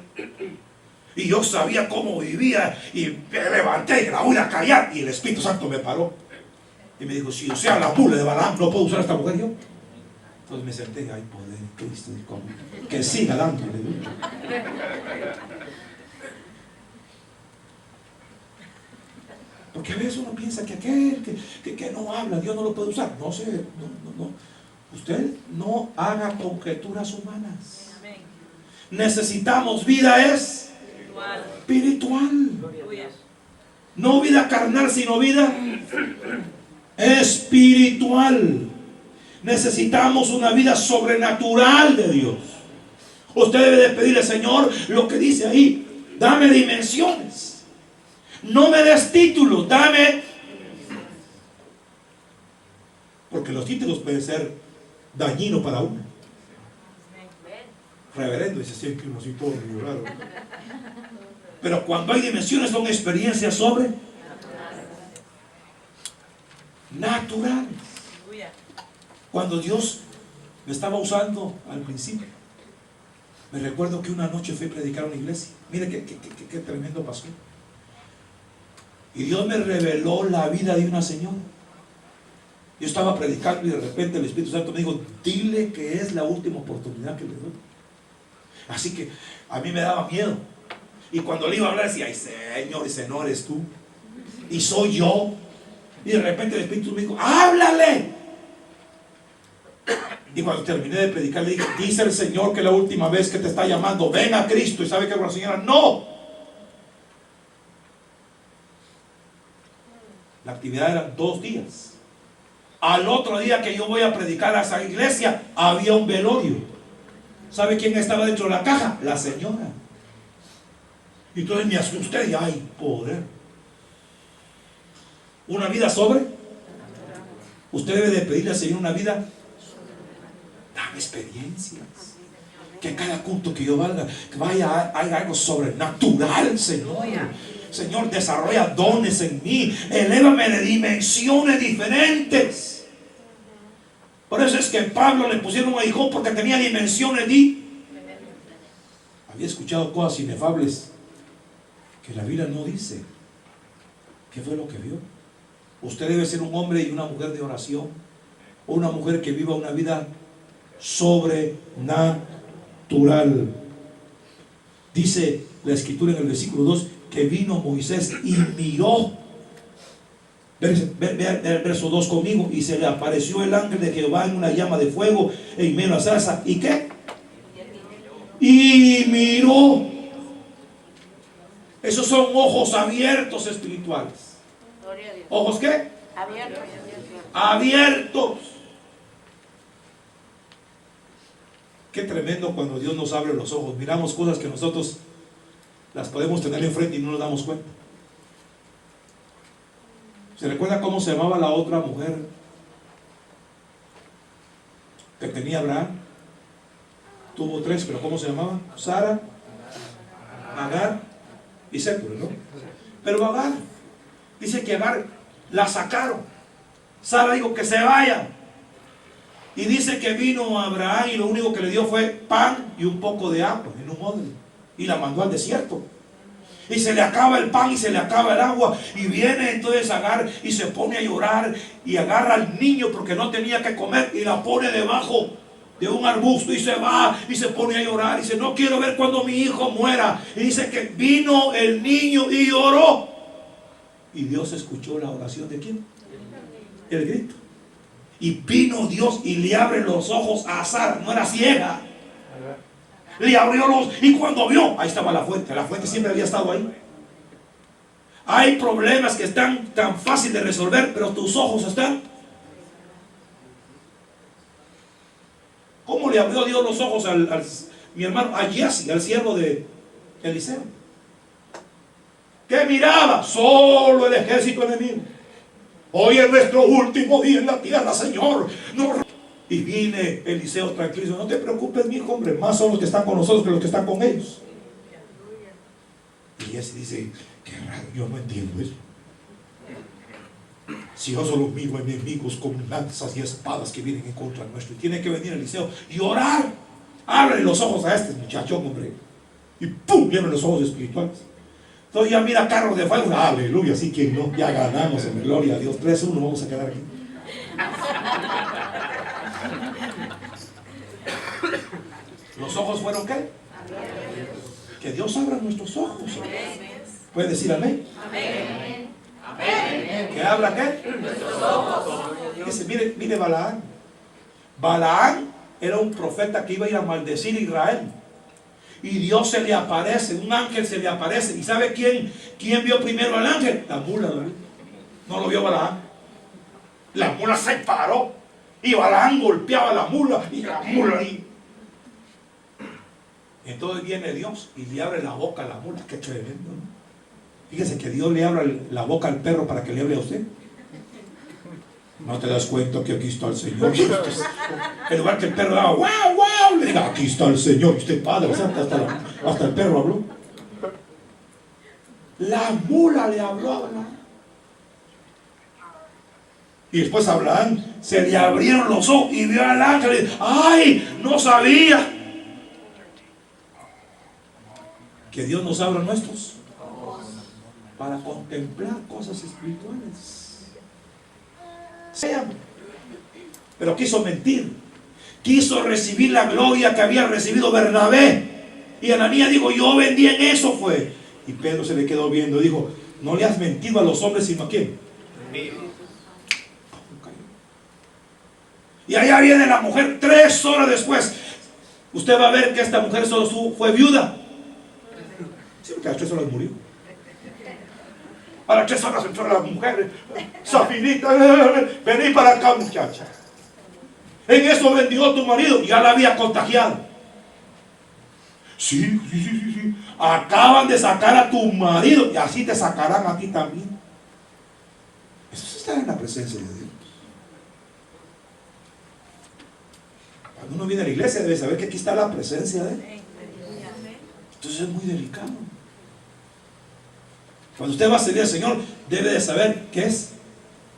Y yo sabía cómo vivía y me levanté y la voy a callar. Y el Espíritu Santo me paró y me dijo, si usé a la mula de Balaam, ¿no puedo usar a esta mujer yo? Entonces me senté, ay, poder de Cristo, que siga dándole. Porque a veces uno piensa que aquel que no habla, Dios no lo puede usar. No sé, no. Usted no haga conjeturas humanas. Necesitamos vida espiritual. No vida carnal, sino vida espiritual. Necesitamos una vida sobrenatural de Dios. Usted debe de pedirle, Señor, lo que dice ahí, dame dimensiones. No me des títulos, dame. Porque los títulos pueden ser dañino para uno. Reverendo, dice siempre uno así todo muy raro. Pero cuando hay dimensiones son experiencias sobre naturales. Cuando Dios me estaba usando al principio, me recuerdo que una noche fui a predicar a una iglesia. Mire qué tremendo pasó. Y Dios me reveló la vida de una señora. Yo estaba predicando y de repente el Espíritu Santo me dijo, dile que es la última oportunidad que le doy. Así que a mí me daba miedo. Y cuando le iba a hablar decía, ay Señor, dice, no eres tú. Y soy yo. Y de repente el Espíritu me dijo, háblale. Y cuando terminé de predicar le dije, dice el Señor que la última vez que te está llamando, ven a Cristo. Y sabe que la señora, no. La actividad era 2 días. Al otro día que yo voy a predicar a esa iglesia, había un velorio. ¿Sabe quién estaba dentro de la caja? La señora. Y entonces me asusté y ay, poder. Una vida sobre. Usted debe de pedirle al Señor una vida. Dame experiencias. Que cada culto que yo valga, que vaya, haya algo sobrenatural, Señor. Señor, desarrolla dones en mí. Elévame de dimensiones diferentes. Por eso es que Pablo le pusieron a Hijo porque tenía dimensiones había escuchado cosas inefables que la Biblia no dice. ¿Qué fue lo que vio? Usted debe ser un hombre y una mujer de oración, o una mujer que viva una vida sobrenatural. Dice la escritura en el versículo 2 que vino Moisés y miró. Vea el verso 2 conmigo. Y se le apareció el ángel de Jehová en una llama de fuego en medio de la zarza. ¿Y qué? Y miró. Esos son ojos abiertos espirituales. ¿Ojos qué? Abiertos. Abiertos. Qué tremendo cuando Dios nos abre los ojos. Miramos cosas que nosotros las podemos tener enfrente y no nos damos cuenta. ¿Se recuerda cómo se llamaba la otra mujer que tenía Abraham? Tuvo 3, pero ¿cómo se llamaba? Sara, Agar y Sécura, ¿no? Pero Agar, dice que Agar la sacaron. Sara dijo que se vaya. Y dice que vino Abraham y lo único que le dio fue pan y un poco de agua en un odre. Y la mandó al desierto. Y se le acaba el pan y se le acaba el agua. Y viene entonces Agar y se pone a llorar. Y agarra al niño porque no tenía que comer. Y la pone debajo de un arbusto. Y se va y se pone a llorar. Y dice, no quiero ver cuando mi hijo muera. Y dice que vino el niño y lloró. Y Dios escuchó la oración de ¿quién? El grito. Y vino Dios y le abre los ojos a Sara. No era ciega. Le abrió los, y cuando vio, ahí estaba la fuente siempre había estado ahí. Hay problemas que están tan fácil de resolver, pero tus ojos están. ¿Cómo le abrió Dios los ojos mi hermano, a Giesi, al siervo de Eliseo? ¿Qué miraba? Solo el ejército enemigo. Hoy es nuestro último día en la tierra, Señor. Y viene Eliseo tranquilo, no te preocupes, mi hijo, hombre, más son los que están con nosotros que los que están con ellos. Y ese dice, qué raro, yo no entiendo eso. Si yo solo miro enemigos con lanzas y espadas que vienen en contra nuestro, y tiene que venir Eliseo y orar. Abre los ojos a este muchachón, hombre. Y ¡pum! Vienen los ojos espirituales. Entonces ya mira carros de fuego. Aleluya, así que no, ya ganamos en gloria a Dios. 3-1, vamos a quedar aquí. ¿Los ojos fueron qué? Que Dios abra nuestros ojos. ¿Puede decir amén? Amén. ¿Que abra qué? Nuestros ojos. Dice, mire Balaán. Balaán era un profeta que iba a ir a maldecir a Israel. Y Dios se le aparece, un ángel se le aparece. ¿Y sabe quién vio primero al ángel? La mula, ¿verdad? No lo vio Balaán. La mula se paró. Y Balaán golpeaba a la mula. Y la mula ahí. Entonces viene Dios y le abre la boca a la mula. Qué tremendo, ¿no? Fíjese que Dios le abre la boca al perro para que le hable a usted. No te das cuenta que aquí está el Señor. En lugar que el perro haga wow, wow, le diga, aquí está el Señor. Usted, Padre, hasta el perro habló. La mula le habló a Abraham. Y después Abraham se le abrieron los ojos y vio al ángel y dijo, ¡ay! No sabía que Dios nos abra nuestros para contemplar cosas espirituales. Pero quiso mentir, quiso recibir la gloria que había recibido Bernabé. Y Ananías dijo, yo vendí en eso fue. Y Pedro se le quedó viendo y dijo, no le has mentido a los hombres sino a quién. Y allá viene la mujer 3 horas después. Usted va a ver que esta mujer solo fue viuda. Sí, porque a las 3 horas murió. A las 3 horas entró la mujer. Safinita, vení para acá, muchacha. En eso vendió tu marido. Ya la había contagiado. Sí. Acaban de sacar a tu marido. Y así te sacarán a ti también. Eso es estar en la presencia de Dios. Cuando uno viene a la iglesia debe saber que aquí está la presencia de Él. Entonces es muy delicado. Cuando usted va a servir al Señor, debe de saber que es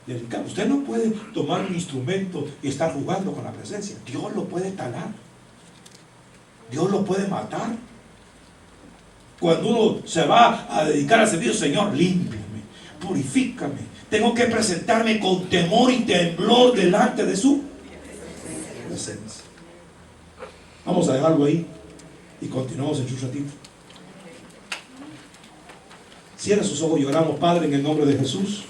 delicado. Usted no puede tomar un instrumento y estar jugando con la presencia. Dios lo puede talar. Dios lo puede matar. Cuando uno se va a dedicar al servicio, Señor, límpiame, purifícame. Tengo que presentarme con temor y temblor delante de su presencia. Vamos a dejarlo ahí y continuamos en un ratito. Cierra sus ojos y oramos, Padre, en el nombre de Jesús.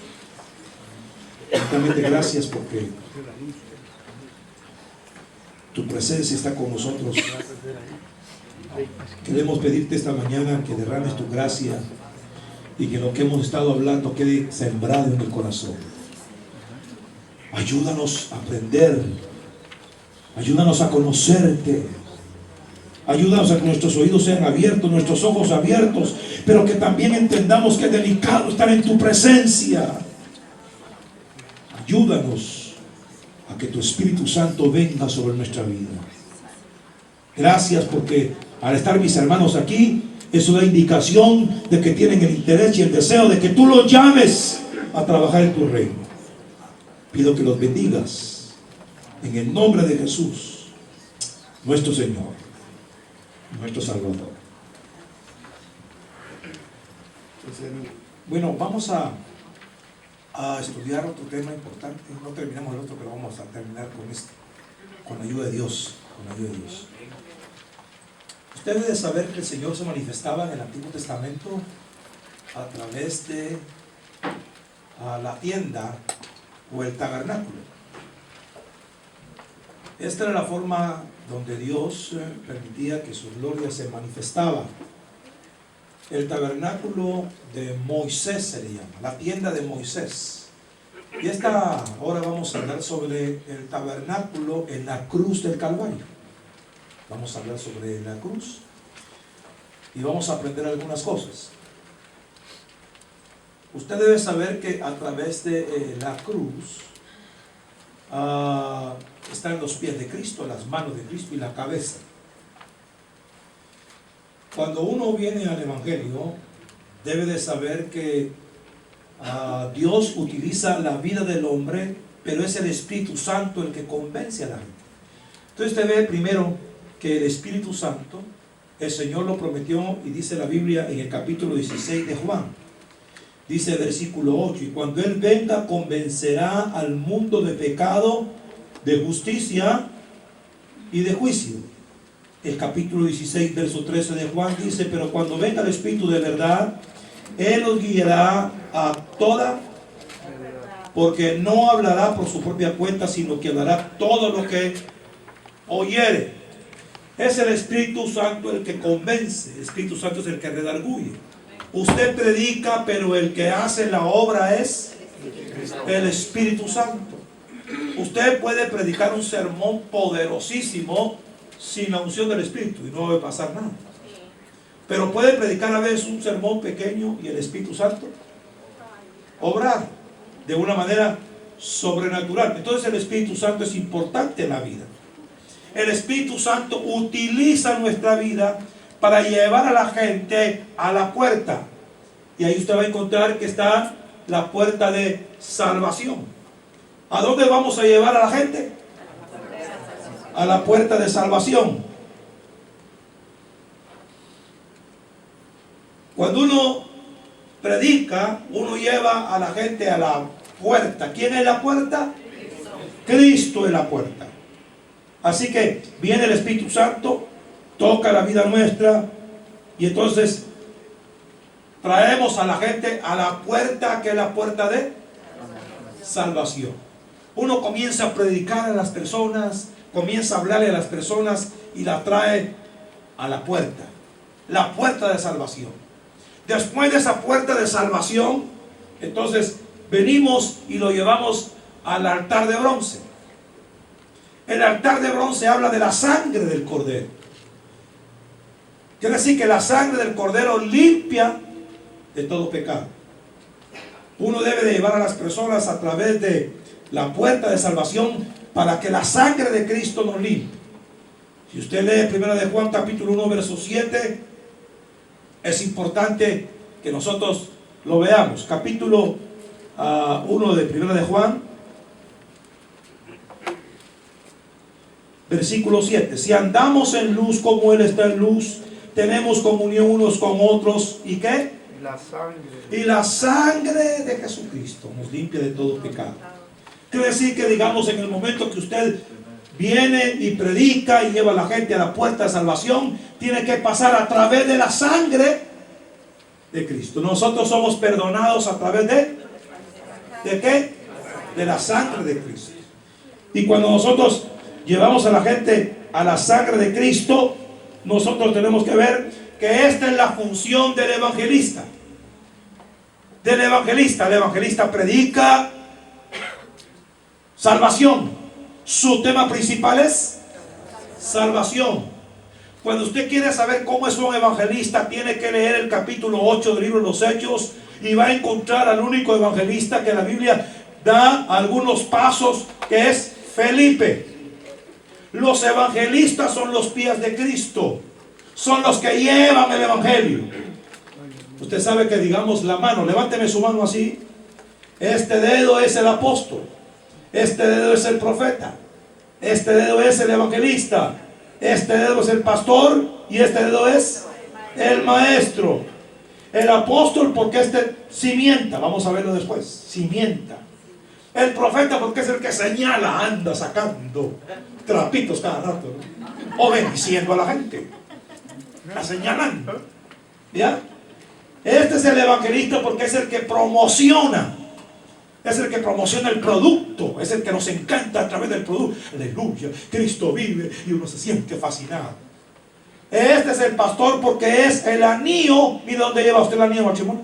Realmente gracias porque tu presencia está con nosotros. Queremos pedirte esta mañana que derrames tu gracia y que lo que hemos estado hablando quede sembrado en el corazón. Ayúdanos a aprender, ayúdanos a conocerte, ayúdanos a que nuestros oídos sean abiertos, nuestros ojos abiertos, pero que también entendamos que es delicado estar en tu presencia. Ayúdanos a que tu Espíritu Santo venga sobre nuestra vida. Gracias porque al estar mis hermanos aquí, es una indicación de que tienen el interés y el deseo de que tú los llames a trabajar en tu reino. Pido que los bendigas en el nombre de Jesús, nuestro Señor, nuestro Salvador. Bueno, vamos a estudiar otro tema importante. No terminamos el otro, pero vamos a terminar con este, con la ayuda de Dios, con la ayuda de Dios. Usted debe saber que el Señor se manifestaba en el Antiguo Testamento a través de la tienda o el tabernáculo. Esta era la forma donde Dios permitía que su gloria se manifestaba. El tabernáculo de Moisés se le llama, la tienda de Moisés. Y ahora vamos a hablar sobre el tabernáculo en la cruz del Calvario. Vamos a hablar sobre la cruz y vamos a aprender algunas cosas. Usted debe saber que a través de la cruz están los pies de Cristo, las manos de Cristo y la cabeza. Cuando uno viene al Evangelio, debe de saber que Dios utiliza la vida del hombre, pero es el Espíritu Santo el que convence a la gente. Entonces usted ve primero que el Espíritu Santo, el Señor lo prometió y dice la Biblia en el capítulo 16 de Juan. Dice el versículo 8, y cuando Él venga convencerá al mundo de pecado, de justicia y de juicio. El capítulo 16, verso 13 de Juan dice, pero cuando venga el Espíritu de verdad, Él os guiará a toda, porque no hablará por su propia cuenta, sino que hablará todo lo que oyere. Es el Espíritu Santo el que convence, el Espíritu Santo es el que redarguye. Usted predica, pero el que hace la obra es el Espíritu Santo. Usted puede predicar un sermón poderosísimo sin la unción del Espíritu y no debe pasar nada. Pero puede predicar a veces un sermón pequeño y el Espíritu Santo obrar de una manera sobrenatural. Entonces el Espíritu Santo es importante en la vida. El Espíritu Santo utiliza nuestra vida para llevar a la gente a la puerta. Y ahí usted va a encontrar que está la puerta de salvación. ¿A dónde vamos a llevar a la gente? A la puerta de salvación. Cuando uno predica, uno lleva a la gente a la puerta. ¿Quién es la puerta? Cristo es la puerta. Así que viene el Espíritu Santo, toca la vida nuestra y entonces traemos a la gente a la puerta, que es la puerta de salvación. Uno comienza a predicar a las personas, comienza a hablarle a las personas y la trae a la puerta de salvación. Después de esa puerta de salvación, entonces venimos y lo llevamos al altar de bronce. El altar de bronce habla de la sangre del Cordero. Quiere decir que la sangre del Cordero limpia de todo pecado. Uno debe de llevar a las personas a través de la puerta de salvación para que la sangre de Cristo nos limpie. Si usted lee 1 de Juan capítulo 1 verso 7, es importante que nosotros lo veamos. Capítulo 1 de 1 de Juan, versículo 7. Si andamos en luz como Él está en luz, tenemos comunión unos con otros. ¿Y qué? Y la sangre de Jesucristo nos limpia de todo pecado. Quiere decir que, digamos, en el momento que usted viene y predica y lleva a la gente a la puerta de salvación, tiene que pasar a través de la sangre de Cristo. Nosotros somos perdonados a través ¿de qué? De la sangre de Cristo. Y cuando nosotros llevamos a la gente a la sangre de Cristo, nosotros tenemos que ver que esta es la función del evangelista. El evangelista predica salvación. Su tema principal es salvación. Cuando usted quiere saber cómo es un evangelista, tiene que leer el capítulo 8 del libro de los Hechos y va a encontrar al único evangelista que la Biblia da algunos pasos, que es Felipe. Los evangelistas son los pies de Cristo, son los que llevan el evangelio. Usted sabe que, digamos, la mano, levánteme su mano así. Este dedo es el apóstol, este dedo es el profeta, este dedo es el evangelista, este dedo es el pastor y este dedo es el maestro. El apóstol porque cimienta, vamos a verlo después, cimienta. El profeta porque es el que señala, anda sacando trapitos cada rato, ¿no? O bendiciendo a la gente, la señalando. ¿Ya? Este es el evangelista porque es el que promociona. Es el que promociona el producto. Es el que nos encanta a través del producto. Aleluya, Cristo vive y uno se siente fascinado. Este es el pastor porque es el anillo. ¿Y dónde lleva usted el anillo, Machimón?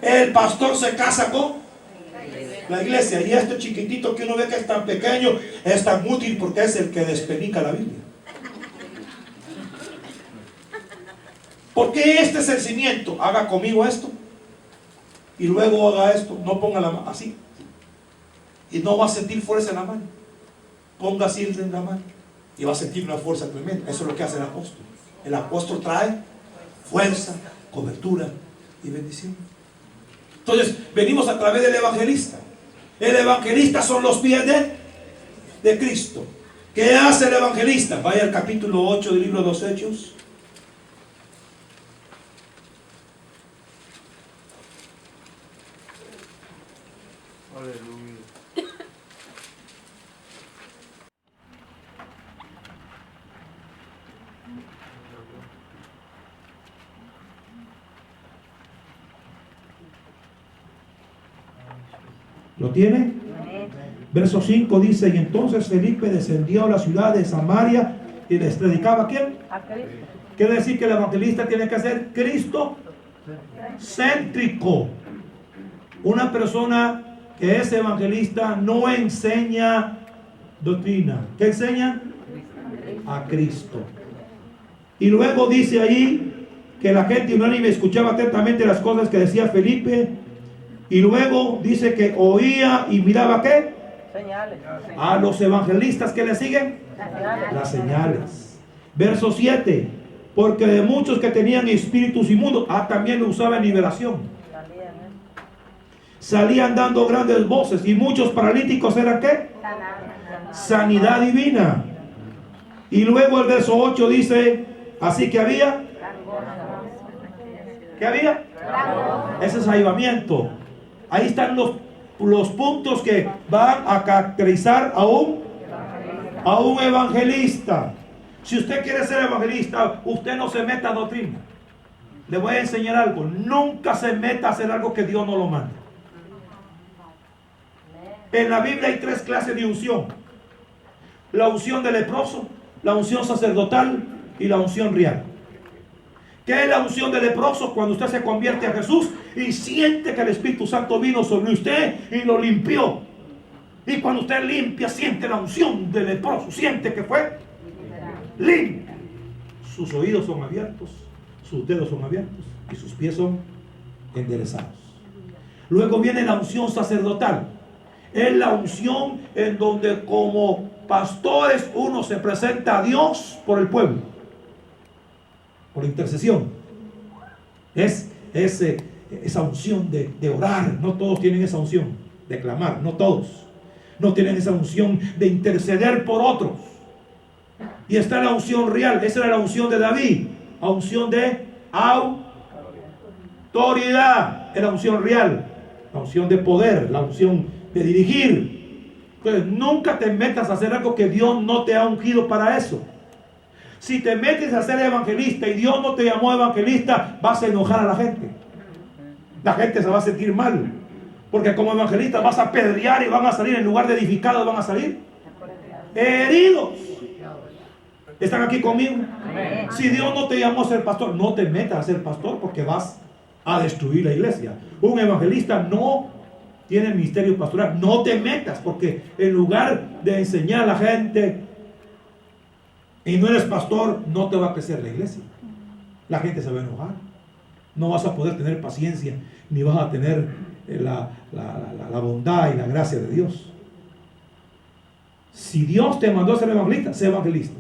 El pastor se casa con la iglesia. Y este chiquitito que uno ve que es tan pequeño es tan útil porque es el que despenica la Biblia. Porque este es el cimiento. Haga conmigo esto y luego haga esto. No ponga la mano así y no va a sentir fuerza en la mano. Ponga así en la mano y va a sentir una fuerza tremenda. Eso es lo que hace el apóstol. El apóstol trae fuerza, cobertura y bendición. Entonces venimos a través del evangelista. El evangelista son los pies de Cristo. ¿Qué hace el evangelista? Vaya al capítulo 8 del libro de los Hechos. Aleluya. ¿Lo tiene? Verso 5 dice: y entonces Felipe descendió a la ciudad de Samaria y les predicaba ¿a quién? A Cristo. Quiere decir que el evangelista tiene que ser Cristo céntrico. Una persona que es evangelista no enseña doctrina. ¿Qué enseña? A Cristo. Y luego dice ahí que la gente unánime escuchaba atentamente las cosas que decía Felipe Y luego dice que oía y miraba ¿qué? Señales. A los evangelistas que le siguen. Las señales. Verso 7. Porque de muchos que tenían espíritus inmundos, también lo usaba en liberación. Salían dando grandes voces. Y muchos paralíticos eran ¿qué? Sanidad divina. Y luego el verso 8 dice, así que había. ¿Qué había? Ese es avivamiento. Ahí están los puntos que van a caracterizar a un evangelista. Si usted quiere ser evangelista, usted no se meta a doctrina. Le voy a enseñar algo. Nunca se meta a hacer algo que Dios no lo manda. En la Biblia hay 3 clases de unción: la unción del leproso, la unción sacerdotal y la unción real. ¿Qué es la unción del leproso? Cuando usted se convierte a Jesús y siente que el Espíritu Santo vino sobre usted y lo limpió. Y cuando usted limpia, siente la unción del leproso, siente que fue limpio. Sus oídos son abiertos, sus dedos son abiertos y sus pies son enderezados. Luego viene la unción sacerdotal. Es la unción en donde como pastores uno se presenta a Dios por el pueblo, por intercesión. Es esa unción de orar. No todos tienen esa unción de clamar, no todos. No tienen esa unción de interceder por otros. Y está la unción real. Esa era la unción de David. La unción de autoridad. Es la unción real. La unción de poder. La unción de dirigir. Entonces nunca te metas a hacer algo que Dios no te ha ungido para eso. Si te metes a ser evangelista y Dios no te llamó evangelista, vas a enojar a la gente. La gente se va a sentir mal. Porque como evangelista vas a apedrear y van a salir, en lugar de edificados, van a salir heridos. ¿Están aquí conmigo? Amén. Si Dios no te llamó a ser pastor, no te metas a ser pastor porque vas a destruir la iglesia. Un evangelista no tiene ministerio pastoral. No te metas, porque en lugar de enseñar a la gente y no eres pastor, no te va a crecer la iglesia. La gente se va a enojar. No vas a poder tener paciencia, ni vas a tener la bondad y la gracia de Dios. Si Dios te mandó a ser evangelista, sé evangelista.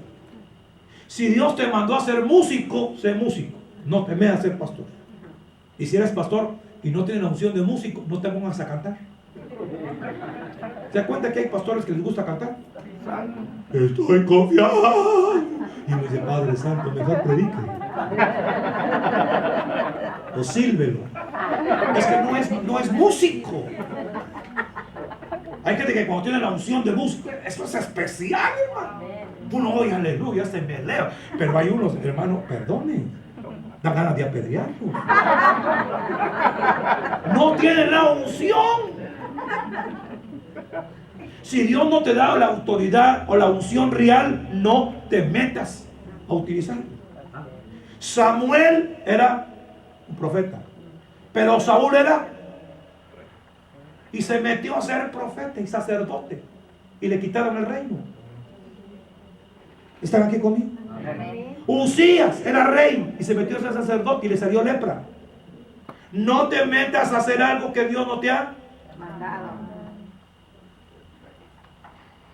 Si Dios te mandó a ser músico, sé músico. No te metas a ser pastor. Y si eres pastor y no tienes la unción de músico, no te pongas a cantar. ¿Se da cuenta que hay pastores que les gusta cantar? Estoy confiado. Y me dice, Padre Santo, mejor predique. O sílvelo. Es que no es músico. Hay gente que cuando tiene la unción de músico, eso es especial, hermano. Uno oye aleluya, se me eleva. Pero hay unos, hermano, perdonen, da ganas de apedrearlos. No tienen la unción. Si Dios no te da la autoridad o la unción real, no te metas a utilizarlo. Samuel era un profeta, pero Saúl era, y se metió a ser profeta y sacerdote, y le quitaron el reino. ¿Están aquí conmigo? Amén. Uzías era rey y se metió a ser sacerdote y le salió lepra. No te metas a hacer algo que Dios no te ha Mandado.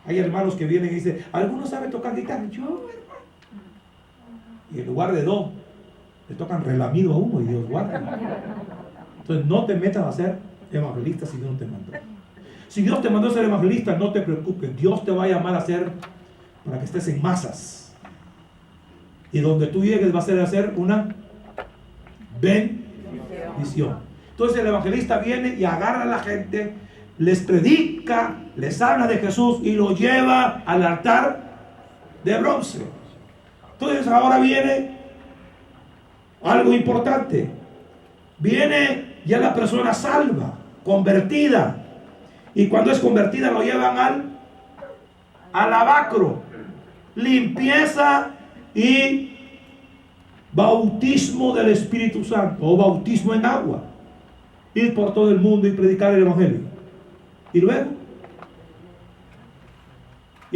Hay hermanos que vienen y dicen, ¿alguno sabe tocar guitarra? Yo, hermano. Y en lugar de do, le tocan relamido a uno y Dios guarda. Entonces no te metas a ser evangelista si Dios no te mandó. Si Dios te mandó a ser evangelista, no te preocupes. Dios te va a llamar a ser para que estés en masas. Y donde tú llegues va a ser hacer una bendición. Entonces el evangelista viene y agarra a la gente, les predica, les habla de Jesús y lo lleva al altar de bronce. Entonces ahora viene algo importante. Viene ya la persona salva, convertida. Y cuando es convertida lo llevan al lavacro. Limpieza y bautismo del Espíritu Santo, o bautismo en agua. Ir por todo el mundo y predicar el evangelio. Y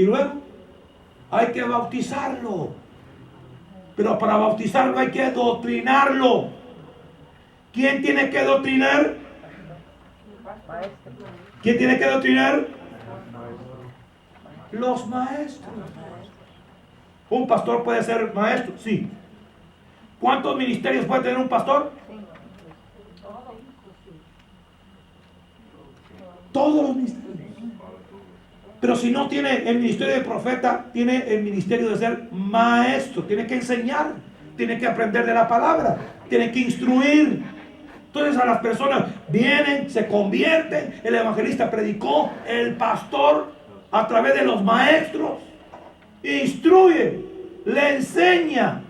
luego hay que bautizarlo. Pero para bautizarlo hay que doctrinarlo. ¿Quién tiene que doctrinar? Maestro. ¿Quién tiene que doctrinar? Los maestros. ¿Un pastor puede ser maestro? Sí. ¿Cuántos ministerios puede tener un pastor? Todos los ministerios. Pero si no tiene el ministerio de profeta, tiene el ministerio de ser maestro. Tiene que enseñar, tiene que aprender de la palabra, tiene que instruir. Entonces a las personas vienen, se convierten, el evangelista predicó, el pastor a través de los maestros instruye, le enseña.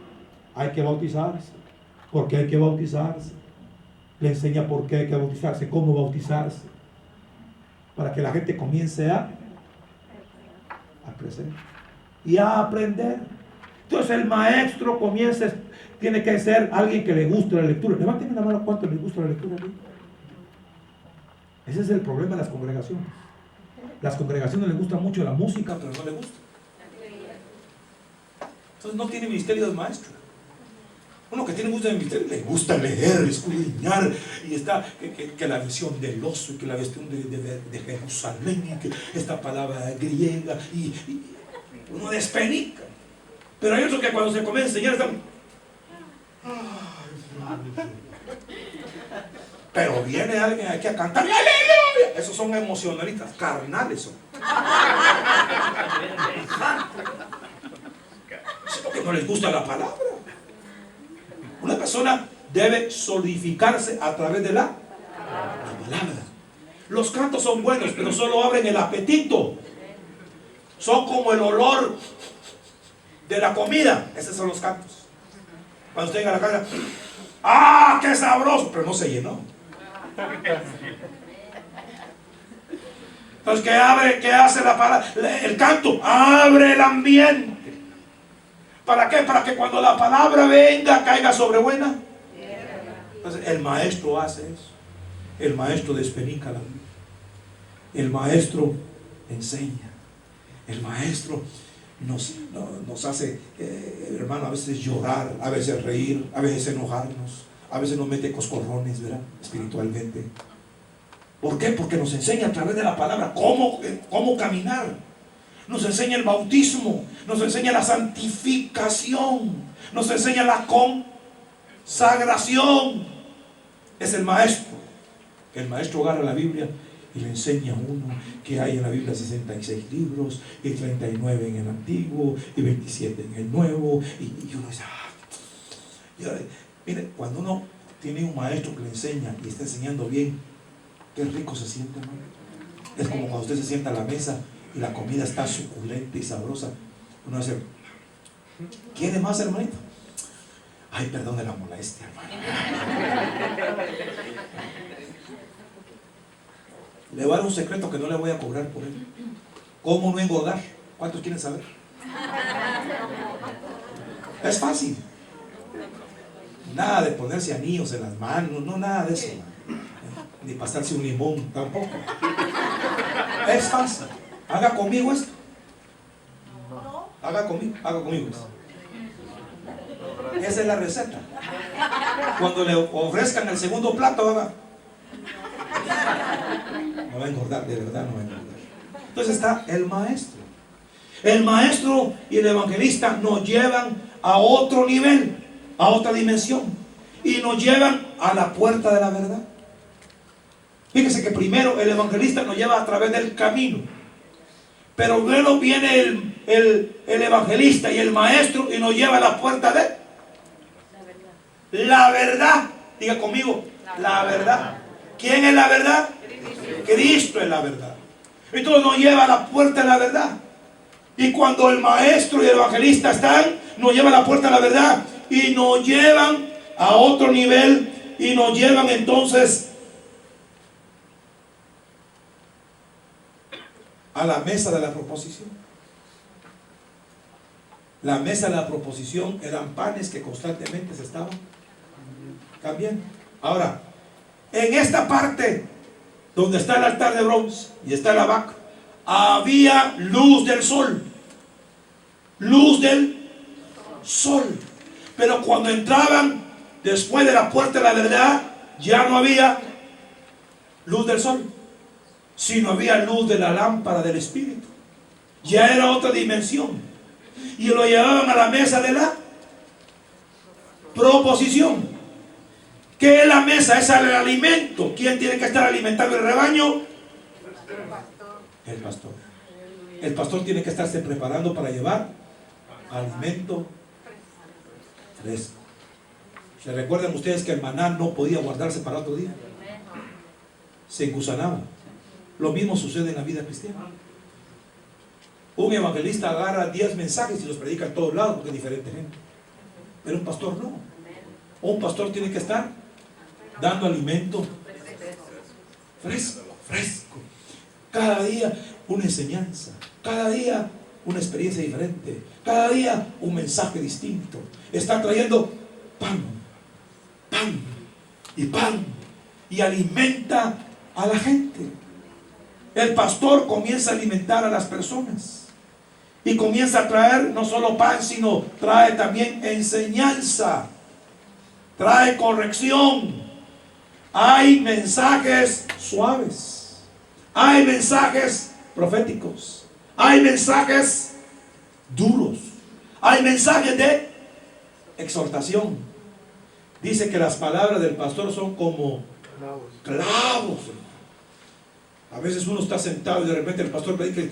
Hay que bautizarse. ¿Por qué hay que bautizarse? Le enseña por qué hay que bautizarse, cómo bautizarse, para que la gente comience a crecer y a aprender. Entonces el maestro tiene que ser alguien que le guste la lectura. Levanten la mano cuánto les gusta la lectura. Ese es el problema de las congregaciones. Las congregaciones les gusta mucho la música, pero no les gusta. Entonces no tiene ministerio de maestro. Uno que tiene gusto de ministerio le gusta leer, escudriñar, y está que la visión del oso, y que la visión de Jerusalén, y que esta palabra griega, y uno despenica. Pero hay otros que cuando se comienza a enseñar están... Pero viene alguien aquí a cantar, ¡aleluya! Esos son emocionalistas, carnales son. Es porque no les gusta la palabra. Una persona debe solidificarse a través de la palabra. Los cantos son buenos, pero solo abren el apetito. Son como el olor de la comida. Esos son los cantos. Cuando usted llega a la casa, ¡ah, qué sabroso! Pero no se llenó. Entonces, ¿qué hace la palabra? El canto abre el ambiente. ¿Para qué? Para que cuando la palabra venga, caiga sobre buena. Entonces, el maestro hace eso. El maestro despenica la vida. El maestro enseña. El maestro nos hace, hermano, a veces llorar, a veces reír, a veces enojarnos, a veces nos mete coscorrones, ¿verdad? Espiritualmente. ¿Por qué? Porque nos enseña a través de la palabra cómo caminar. Nos enseña el bautismo, nos enseña la santificación, nos enseña la consagración. Es el maestro. El maestro agarra la Biblia y le enseña a uno que hay en la Biblia 66 libros, y 39 en el Antiguo, y 27 en el Nuevo, y uno dice, mire, cuando uno tiene un maestro que le enseña y está enseñando bien, qué rico se siente, hermano. Es como cuando usted se sienta a la mesa y la comida está suculenta y sabrosa. Uno dice, ¿quiere más, hermanito? Ay, perdón de la molestia, hermano. Le voy a dar un secreto que no le voy a cobrar por él. ¿Cómo no engordar? ¿Cuántos quieren saber? Es fácil. Nada de ponerse anillos en las manos, no, nada de eso. Ni pasarse un limón, tampoco. Es fácil. Haga conmigo esto. Haga conmigo esto. Esa es la receta. Cuando le ofrezcan el segundo plato, haga. No va a engordar, de verdad no va a engordar. Entonces está el maestro. El maestro y el evangelista nos llevan a otro nivel, a otra dimensión, y nos llevan a la puerta de la verdad. Fíjese que primero el evangelista nos lleva a través del camino, pero luego viene el evangelista y el maestro y nos lleva a la puerta de la verdad. Diga conmigo, la verdad. ¿Quién es la verdad? Cristo es la verdad. Entonces nos lleva a la puerta de la verdad. Y cuando el maestro y el evangelista están, nos lleva a la puerta de la verdad y nos llevan a otro nivel, y nos llevan entonces a la mesa de la proposición. La mesa de la proposición eran panes que constantemente se estaban cambiando. Ahora, en esta parte donde está el altar de bronce y está la vaca, había luz del sol. Luz del sol. Pero cuando entraban después de la puerta de la verdad, ya no había luz del sol. sino había luz de la lámpara del Espíritu. Ya era otra dimensión. Y lo llevaban a la mesa de la proposición. ¿Qué es la mesa? Es el alimento. ¿Quién tiene que estar alimentando el rebaño? El pastor. El pastor tiene que estarse preparando para llevar alimento fresco. ¿Se recuerdan ustedes que el maná no podía guardarse para otro día? Se engusanaba. Lo mismo sucede en la vida cristiana. Un evangelista agarra 10 mensajes y los predica en todos lados porque es diferente gente. Pero un pastor no. Un pastor tiene que estar dando alimento fresco, fresco. Cada día una enseñanza. Cada día una experiencia diferente. Cada día un mensaje distinto. Está trayendo pan, pan y pan. Y alimenta a la gente. El pastor comienza a alimentar a las personas. Y comienza a traer no solo pan, sino trae también enseñanza. Trae corrección. Hay mensajes suaves. Hay mensajes proféticos. Hay mensajes duros. Hay mensajes de exhortación. Dice que las palabras del pastor son como clavos. A veces uno está sentado y de repente el pastor predica y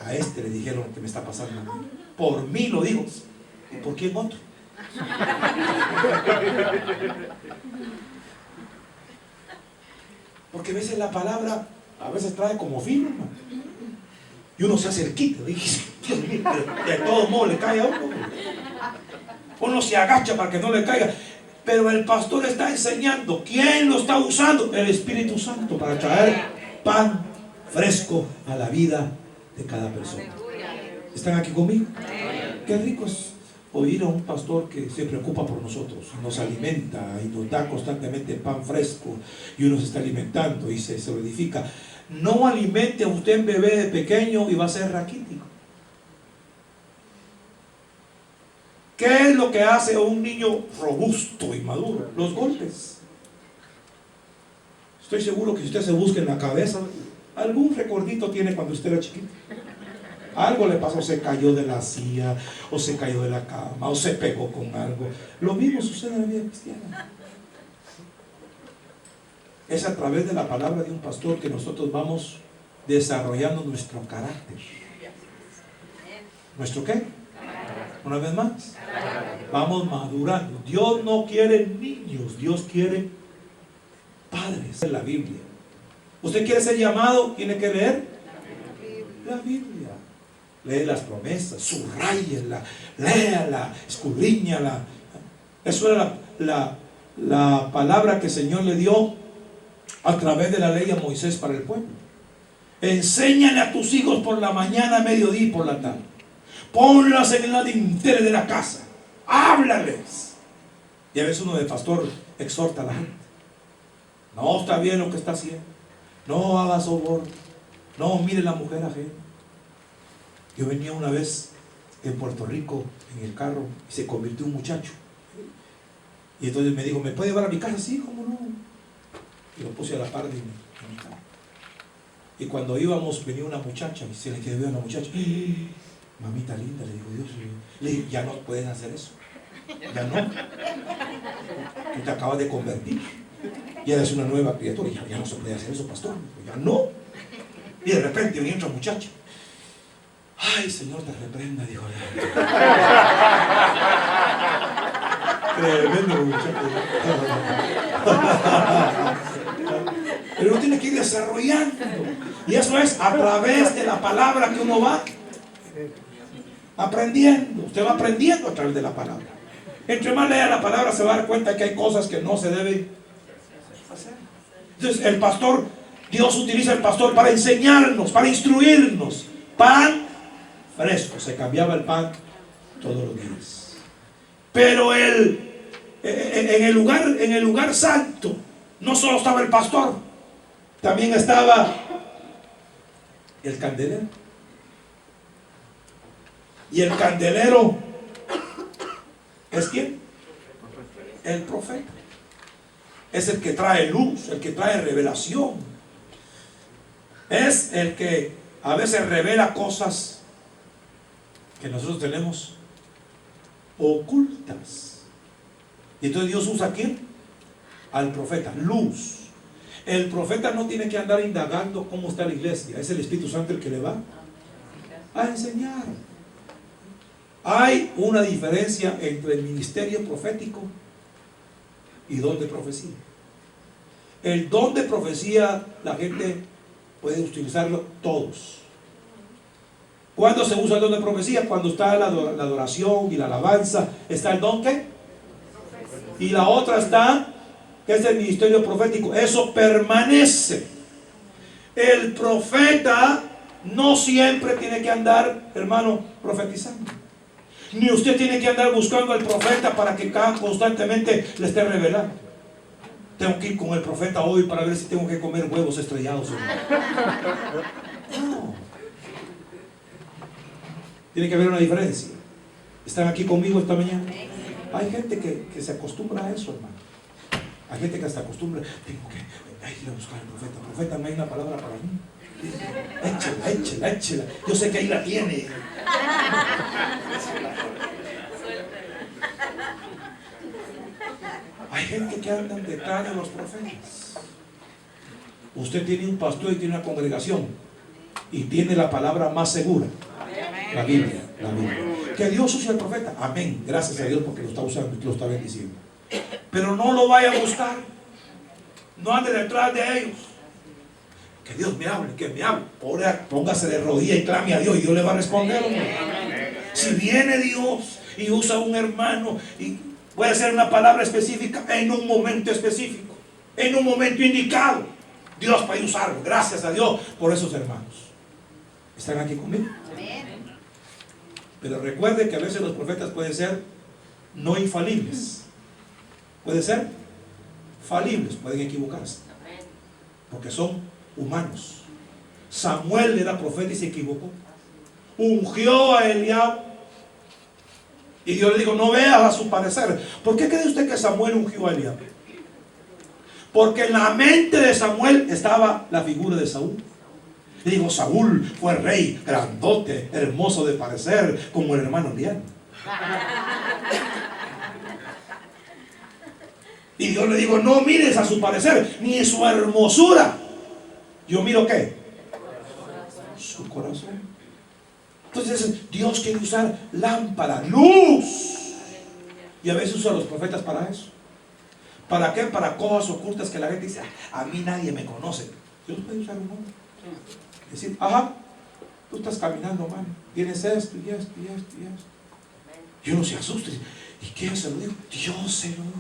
a este le dijeron que me está pasando. Por mí lo digo. ¿Y por quién otro? Porque a veces la palabra a veces trae como filo, hermano. Y uno se acerquita, dice, Dios mío, de todo modo le cae a uno. Uno se agacha para que no le caiga. Pero el pastor está enseñando. ¿Quién lo está usando? El Espíritu Santo, para traer pan fresco a la vida de cada persona. ¿Están aquí conmigo? Qué rico es oír a un pastor que se preocupa por nosotros, nos alimenta y nos da constantemente pan fresco y uno se está alimentando y se solidifica. No alimente a usted un bebé de pequeño y va a ser raquítico. ¿Qué es lo que hace a un niño robusto y maduro? Los golpes. Estoy seguro que si usted se busca en la cabeza, algún recordito tiene cuando usted era chiquito. Algo le pasó, se cayó de la silla, o se cayó de la cama, o se pegó con algo. Lo mismo sucede en la vida cristiana. Es a través de la palabra de un pastor que nosotros vamos desarrollando nuestro carácter. ¿Nuestro qué? Una vez más. Vamos madurando. Dios no quiere niños, Dios quiere padres. En la Biblia. ¿Usted quiere ser llamado? Tiene que leer la Biblia. Lee las promesas, subrayenla, léala, escudriñala. Eso era la palabra que el Señor le dio a través de la ley a Moisés para el pueblo. Enséñale a tus hijos por la mañana, mediodía y por la tarde. Ponlas en la dintel de la casa. Háblales. Y a veces uno de pastor exhorta a la gente. No está bien lo que está haciendo. No haga soborno. No mire la mujer ajena. Yo venía una vez en Puerto Rico en el carro y se convirtió un muchacho. Y entonces me dijo, ¿me puede llevar a mi casa? Sí, ¿cómo no? Y lo puse a la par de mi carro. Y cuando íbamos venía una muchacha y se le quedó a una muchacha. Mamita linda, le digo, Dios mío. Le dije, ya no puedes hacer eso. Ya no. Tú te acabas de convertir. Ya eres una nueva criatura. Ya no se puede hacer eso, pastor. Ya no. Y de repente venía otra muchacha. Ay, Señor, te reprenda, dijo. Tremendo muchacho. Pero uno tiene que ir desarrollando. Y eso es a través de la palabra que uno va aprendiendo. Usted va aprendiendo a través de la palabra. Entre más lea la palabra se va a dar cuenta que hay cosas que no se deben hacer. Entonces el pastor, Dios utiliza al pastor para enseñarnos, para instruirnos. Pan fresco, se cambiaba el pan todos los días. Pero en el lugar santo no solo estaba el pastor, también estaba el candelero. Y el candelero ¿es quién? El profeta. Es el que trae luz, el que trae revelación. Es el que a veces revela cosas que nosotros tenemos ocultas. Y entonces Dios usa ¿a quién? Al profeta, luz. El profeta no tiene que andar indagando cómo está la iglesia. Es el Espíritu Santo el que le va a enseñar. Hay una diferencia entre el ministerio profético y don de profecía. El don de profecía la gente puede utilizarlo todos. ¿Cuándo se usa el don de profecía? Cuando está la adoración y la alabanza. ¿Está el don qué? Y la otra está, que es el ministerio profético. Eso permanece. El profeta no siempre tiene que andar, hermano, profetizando. Ni usted tiene que andar buscando al profeta para que constantemente le esté revelando. Tengo que ir con el profeta hoy para ver si tengo que comer huevos estrellados. No. Tiene que haber una diferencia. ¿Están aquí conmigo esta mañana? Hay gente que se acostumbra a eso, hermano. Hay gente que se acostumbra. Tengo que ir a buscar al profeta. Profeta, no hay una palabra para mí. Échela. Yo sé que ahí la tiene. Hay gente que anda detrás de los profetas. Usted tiene un pastor y tiene una congregación y tiene la palabra más segura, la Biblia. Que Dios use al profeta, amén, gracias a Dios porque lo está usando y lo está bendiciendo. Pero no lo vaya a buscar, no ande detrás de ellos. Que Dios me hable, que me hable. Póngase de rodillas y clame a Dios y Dios le va a responder. Si viene Dios y usa a un hermano y puede ser una palabra específica en un momento específico, en un momento indicado, Dios puede usarlo. Gracias a Dios por esos hermanos. ¿Están aquí conmigo? Pero recuerde que a veces los profetas pueden ser no infalibles. Pueden ser falibles, pueden equivocarse. Porque son humanos. Samuel era profeta y se equivocó. Ungió a Eliab y Dios le dijo, no veas a su parecer. ¿Por qué cree usted que Samuel ungió a Eliab? Porque en la mente de Samuel estaba la figura de Saúl. Y digo, Saúl fue rey, grandote, hermoso de parecer, como el hermano Eliab. Y Dios le dijo, no mires a su parecer, ni su hermosura. Yo miro ¿qué? Su corazón. Entonces Dios quiere usar lámpara, luz. Y a veces usa a los profetas para eso. ¿Para qué? Para cosas ocultas que la gente dice, a mí nadie me conoce. Dios puede usar un hombre. Decir, ajá, tú estás caminando mal, tienes esto y esto y esto y esto. Y uno se asusta. ¿Y quién se lo dijo? Dios se lo dijo.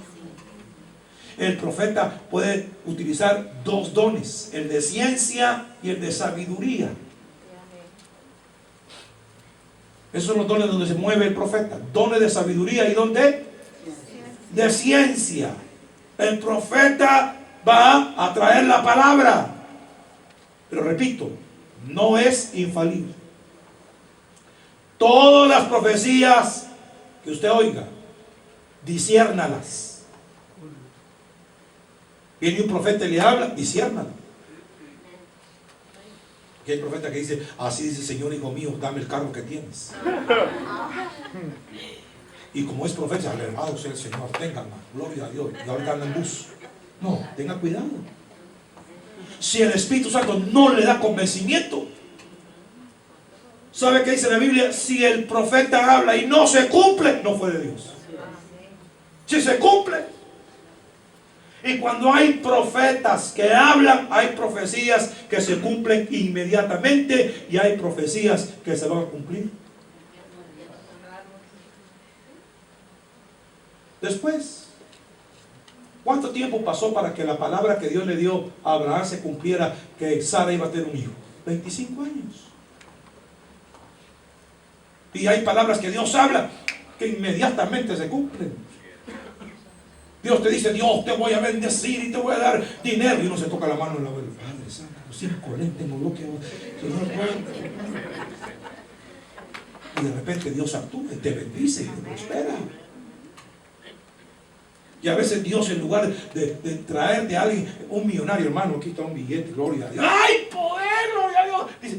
El profeta puede utilizar dos dones, el de ciencia y el de sabiduría. Esos son los dones donde se mueve el profeta. Dones de sabiduría y donde de ciencia. El profeta va a traer la palabra. Pero repito, no es infalible. Todas las profecías que usted oiga, disciérnalas. Viene un profeta y le habla, disciérnala. Que hay profeta que dice, así dice el Señor, hijo mío, dame el carro que tienes. Y como es profeta, alabado sea el Señor, tenga, gloria a Dios, y ahorita anda en bus. No, tenga cuidado. Si el Espíritu Santo no le da convencimiento, ¿sabe qué dice la Biblia? Si el profeta habla y no se cumple, no fue de Dios. Si se cumple. Y cuando hay profetas que hablan, hay profecías que se cumplen inmediatamente y hay profecías que se van a cumplir después. ¿Cuánto tiempo pasó para que la palabra que Dios le dio a Abraham se cumpliera, que Sara iba a tener un hijo? 25 años. Y hay palabras que Dios habla que inmediatamente se cumplen. Dios te dice, Dios, te voy a bendecir y te voy a dar dinero. Y uno se toca la mano en la abuela. Padre Santo, 5 lentes tengo lo que Señor, y de repente Dios actúa y te bendice y te prospera. Y a veces Dios, en lugar de traer de alguien un millonario, hermano, aquí está un billete, gloria a Dios. ¡Ay, poder!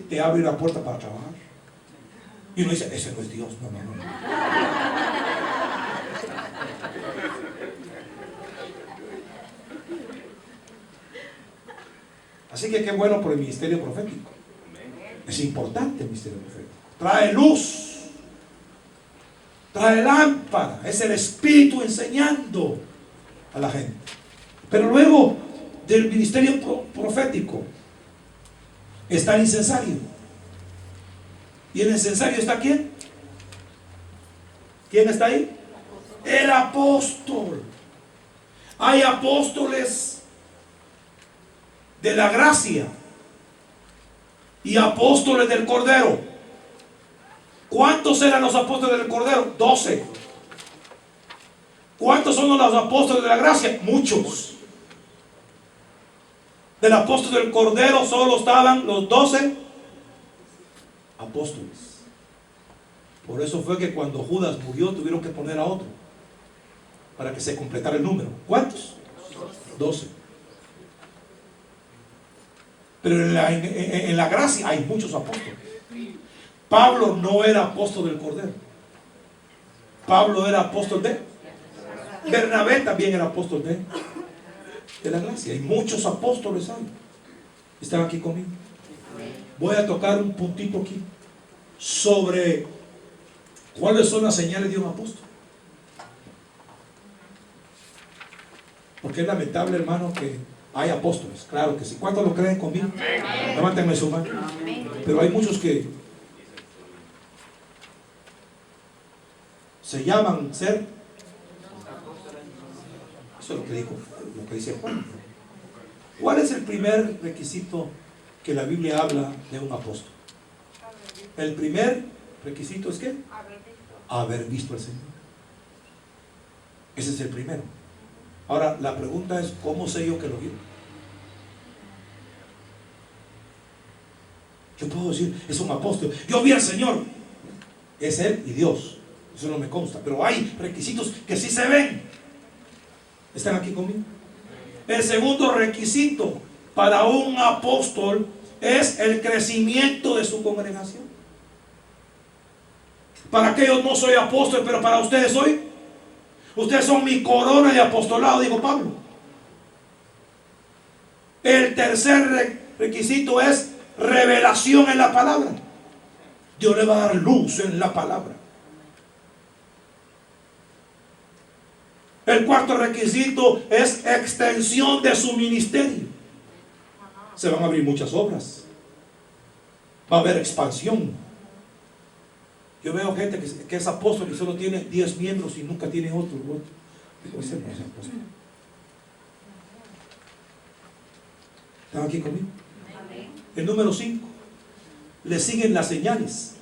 te abre la puerta para trabajar. Y uno dice, ese no es Dios. No, no, no. Así que qué bueno por el ministerio profético. Es importante el ministerio profético. Trae luz, trae lámpara, es el Espíritu enseñando a la gente. Pero luego del ministerio profético está el incensario. ¿Y en el incensario está quién? ¿Quién está ahí? El apóstol. Hay apóstoles de la gracia y apóstoles del Cordero. ¿Cuántos eran los apóstoles del Cordero? 12. ¿Cuántos son los apóstoles de la gracia? Muchos. Del apóstol del Cordero solo estaban los 12 apóstoles. Por eso fue que cuando Judas murió tuvieron que poner a otro para que se completara el número. ¿Cuántos? 12. Pero en la gracia hay muchos apóstoles. Pablo no era apóstol del Cordero. Pablo era apóstol de Bernabé, también era apóstol de la gracia. Hay muchos apóstoles ahí. ¿Están aquí conmigo? Voy a tocar un puntito aquí sobre cuáles son las señales de un apóstol. Porque es lamentable, hermano, que hay apóstoles. Claro que sí. ¿Cuántos lo creen conmigo? Levántenme su mano. Pero hay muchos que se llaman ser. Eso es lo que dijo, lo que dice Juan. ¿Cuál es el primer requisito que la Biblia habla de un apóstol? El primer requisito es ¿qué? Haber visto al Señor. Ese es el primero. Ahora, la pregunta es, ¿cómo sé yo que lo vi? Yo puedo decir, es un apóstol. Yo vi al Señor. Es Él y Dios. Eso no me consta. Pero hay requisitos que sí se ven. ¿Están aquí conmigo? El segundo requisito para un apóstol es el crecimiento de su congregación. Para aquellos no soy apóstol, pero para ustedes soy. Ustedes son mi corona de apostolado, dijo Pablo. El tercer requisito es revelación en la palabra. Dios le va a dar luz en la palabra. El cuarto requisito es extensión de su ministerio. Se van a abrir muchas obras. Va a haber expansión. Yo veo gente que es apóstol y solo tiene 10 miembros y nunca tiene otro. Digo, ese no es apóstol. ¿Están aquí conmigo? El número 5. Le siguen las señales.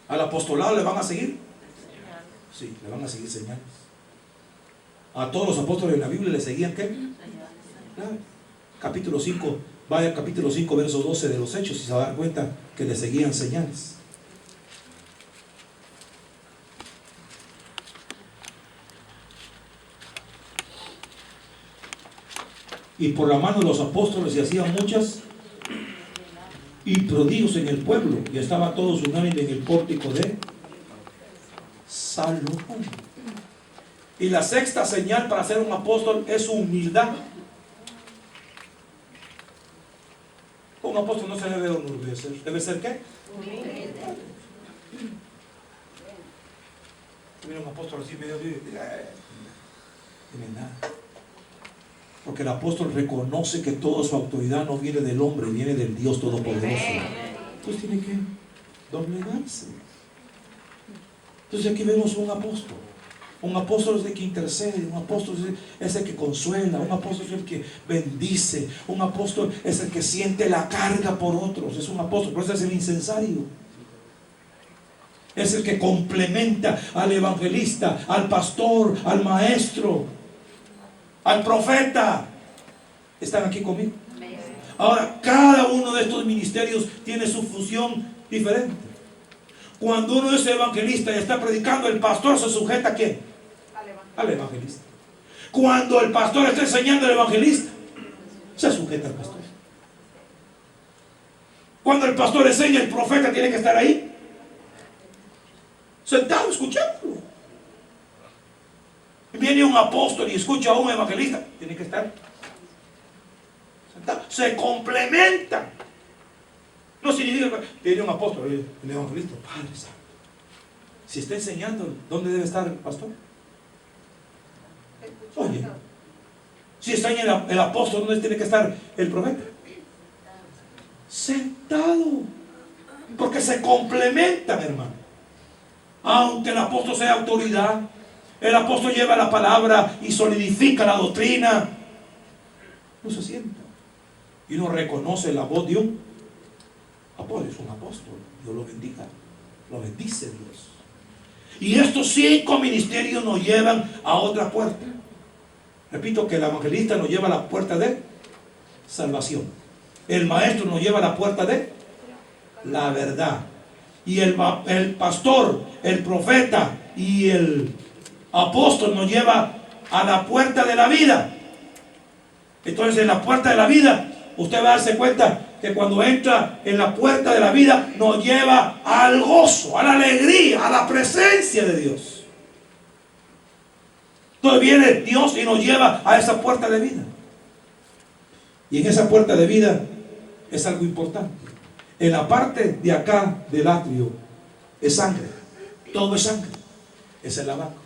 Al apostolado le van a seguir. Sí, le van a seguir señales. A todos los apóstoles de la Biblia le seguían ¿qué? Claro. Capítulo 5, vaya al capítulo 5, verso 12 de los Hechos y se va a dar cuenta que le seguían señales. Y por la mano de los apóstoles se hacían muchas y prodigios en el pueblo, y estaban todos unánimes en el pórtico de Salomón. Y la sexta señal para ser un apóstol es su humildad. Un apóstol no se debe enorgullecer. ¿Debe ser qué? Humilde. Mira un apóstol así medio tiene nada. Porque el apóstol reconoce que toda su autoridad no viene del hombre, viene del Dios Todopoderoso. Entonces tiene que doblegarse. Entonces aquí vemos un apóstol. Un apóstol es el que intercede, un apóstol es el que consuela, un apóstol es el que bendice, un apóstol es el que siente la carga por otros, es un apóstol, por eso es el incensario. Es el que complementa al evangelista, al pastor, al maestro, al profeta. ¿Están aquí conmigo? Ahora, cada uno de estos ministerios tiene su función diferente. Cuando uno es evangelista y está predicando, el pastor se sujeta ¿a quién? Al evangelista. Cuando el pastor está enseñando al evangelista, se sujeta al pastor. Cuando el pastor enseña, el profeta tiene que estar ahí, sentado, escuchándolo. Viene un apóstol y escucha a un evangelista, tiene que estar sentado. Se complementan. No significa que viene un apóstol, el evangelista, Padre Santo. Si está enseñando, ¿dónde debe estar el pastor? Oye, si está en el apóstol, ¿dónde tiene que estar el profeta? Sentado. Porque se complementan, hermano. Aunque el apóstol sea autoridad, el apóstol lleva la palabra y solidifica la doctrina, no se sienta y no reconoce la voz de un apóstol. Es un apóstol. Dios lo bendiga, lo bendice Dios. Y estos 5 ministerios nos llevan a otra puerta. Repito que el evangelista nos lleva a la puerta de salvación. El maestro nos lleva a la puerta de la verdad. Y el pastor, el profeta y el apóstol nos lleva a la puerta de la vida. Entonces, en la puerta de la vida, usted va a darse cuenta que cuando entra en la puerta de la vida, nos lleva al gozo, a la alegría, a la presencia de Dios. Entonces viene Dios y nos lleva a esa puerta de vida. Y en esa puerta de vida es algo importante. En la parte de acá del atrio es sangre. Todo es sangre. Es el lavacro.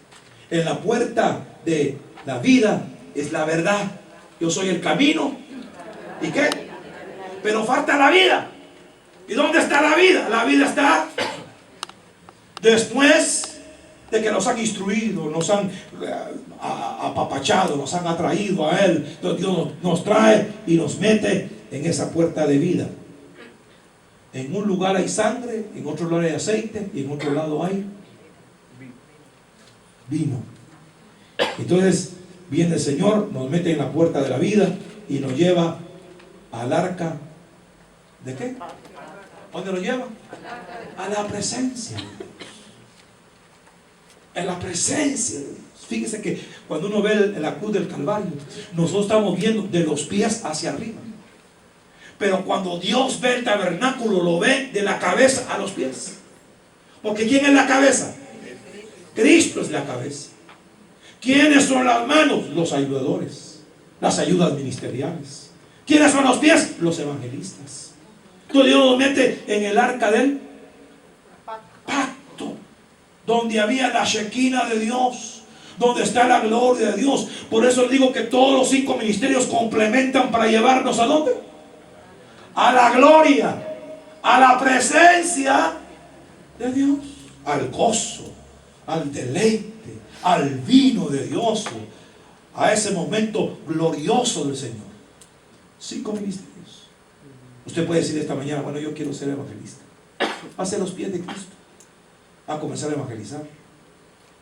En la puerta de la vida es la verdad. Yo soy el camino. ¿Y qué? Pero falta la vida. ¿Y dónde está la vida? La vida está después de que nos han instruido, nos han apapachado, nos han atraído a Él. Entonces Dios nos trae y nos mete en esa puerta de vida. En un lugar hay sangre, en otro lugar hay aceite y en otro lado hay vino. Entonces viene el Señor, nos mete en la puerta de la vida y nos lleva al arca. ¿De qué? ¿Dónde lo lleva? A la presencia de Dios. En la presencia de Dios. Fíjese que cuando uno ve la cruz del Calvario, nosotros estamos viendo de los pies hacia arriba. Pero cuando Dios ve el tabernáculo, lo ve de la cabeza a los pies. Porque ¿quién es la cabeza? Cristo es la cabeza. ¿Quiénes son las manos? Los ayudadores, las ayudas ministeriales. ¿Quiénes son los pies? Los evangelistas. Entonces Dios nos mete en el arca del pacto, donde había la Shekinah de Dios, donde está la gloria de Dios. Por eso digo que todos los 5 ministerios complementan para llevarnos ¿a dónde? A la gloria, a la presencia de Dios, al gozo, al deleite, al vino de Dios, a ese momento glorioso del Señor. 5 ministerios. Usted puede decir esta mañana, bueno, yo quiero ser evangelista. Hacia los pies de Cristo, a comenzar a evangelizar.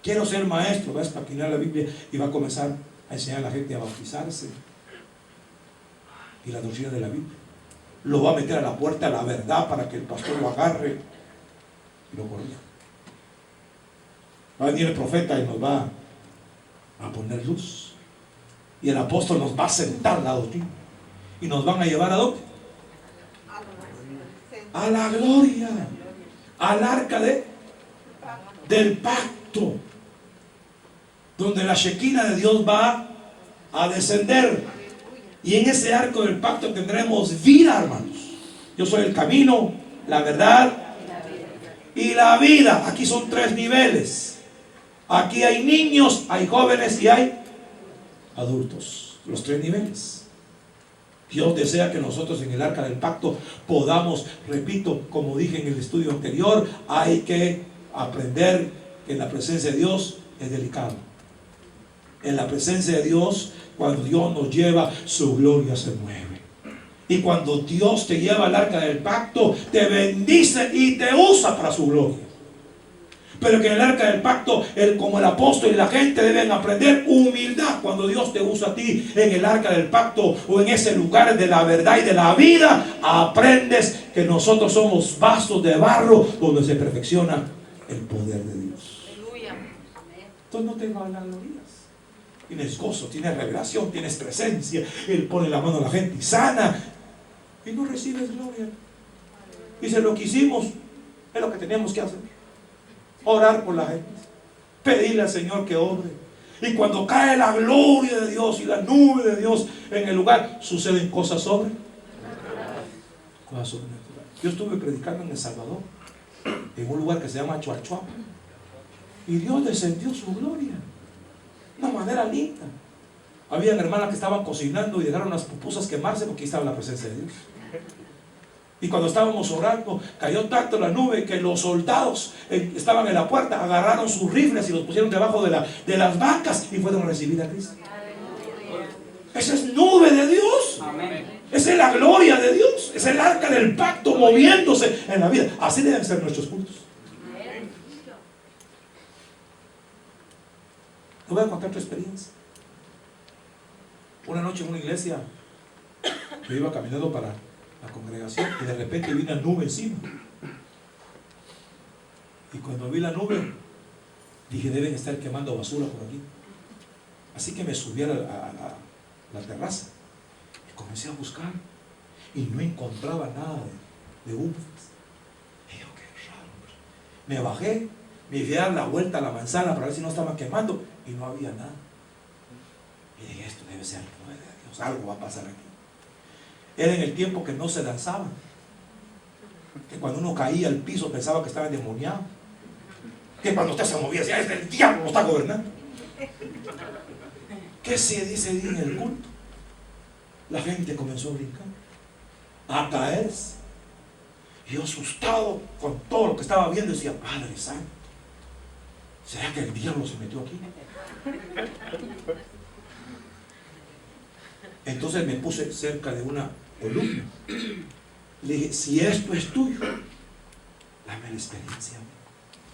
Quiero ser maestro, va a espaquinar la Biblia y va a comenzar a enseñar a la gente a bautizarse y la doctrina de la Biblia. Lo va a meter a la puerta de la verdad para que el pastor lo agarre y lo corrija. Va a venir el profeta y nos va a poner luz. Y el apóstol nos va a sentar la doctrina. Y nos van a llevar ¿a dónde? A la gloria. Al arca del pacto. Donde la Shekinah de Dios va a descender. Y en ese arco del pacto tendremos vida, hermanos. Yo soy el camino, la verdad y la vida. Aquí son 3 niveles. Aquí hay niños, hay jóvenes y hay adultos. Los 3 niveles. Dios desea que nosotros en el arca del pacto podamos, repito, como dije en el estudio anterior, hay que aprender que en la presencia de Dios es delicado. En la presencia de Dios, cuando Dios nos lleva, su gloria se mueve. Y cuando Dios te lleva al arca del pacto, te bendice y te usa para su gloria. Pero que en el arca del pacto, como el apóstol y la gente deben aprender humildad. Cuando Dios te usa a ti en el arca del pacto o en ese lugar de la verdad y de la vida, aprendes que nosotros somos vasos de barro donde se perfecciona el poder de Dios. Entonces no te vanaglorias. Tienes gozo, tienes revelación, tienes presencia. Él pone la mano a la gente y sana. Y no recibes gloria. Dice, lo que hicimos es lo que teníamos que hacer. Orar por la gente. Pedirle al Señor que obre. Y cuando cae la gloria de Dios y la nube de Dios en el lugar, suceden cosas sobrenaturales. Yo estuve predicando en El Salvador, en un lugar que se llama Chuachuapa, y Dios descendió su gloria de una manera linda. Habían hermanas que estaban cocinando y dejaron las pupusas quemarse porque ahí estaba la presencia de Dios. Y cuando estábamos orando, cayó tanto la nube que los soldados estaban en la puerta, agarraron sus rifles y los pusieron debajo de las bancas y fueron a recibir a Cristo. Esa es nube de Dios. Esa es la gloria de Dios. Es el arca del pacto moviéndose en la vida. Así deben ser nuestros cultos. Te voy a contar tu experiencia. Una noche en una iglesia, yo iba caminando para la congregación y de repente vi una nube encima. Y cuando vi la nube, dije, deben estar quemando basura por aquí. Así que me subí a la terraza y comencé a buscar y no encontraba nada de humo. Y yo, qué raro. Me bajé, me fui a dar la vuelta a la manzana para ver si no estaba quemando y no había nada. Y dije, esto debe ser algo de Dios, algo va a pasar aquí. Era en el tiempo que no se danzaban, que cuando uno caía al piso pensaba que estaba endemoniado, que cuando usted se movía decía, es el diablo lo está gobernando. ¿Qué se dice en el culto? La gente comenzó a brincar, a caerse. Y yo, asustado con todo lo que estaba viendo, decía, Padre Santo, ¿será que el diablo se metió aquí? Entonces me puse cerca de una columna. Le dije, si esto es tuyo, dame la experiencia,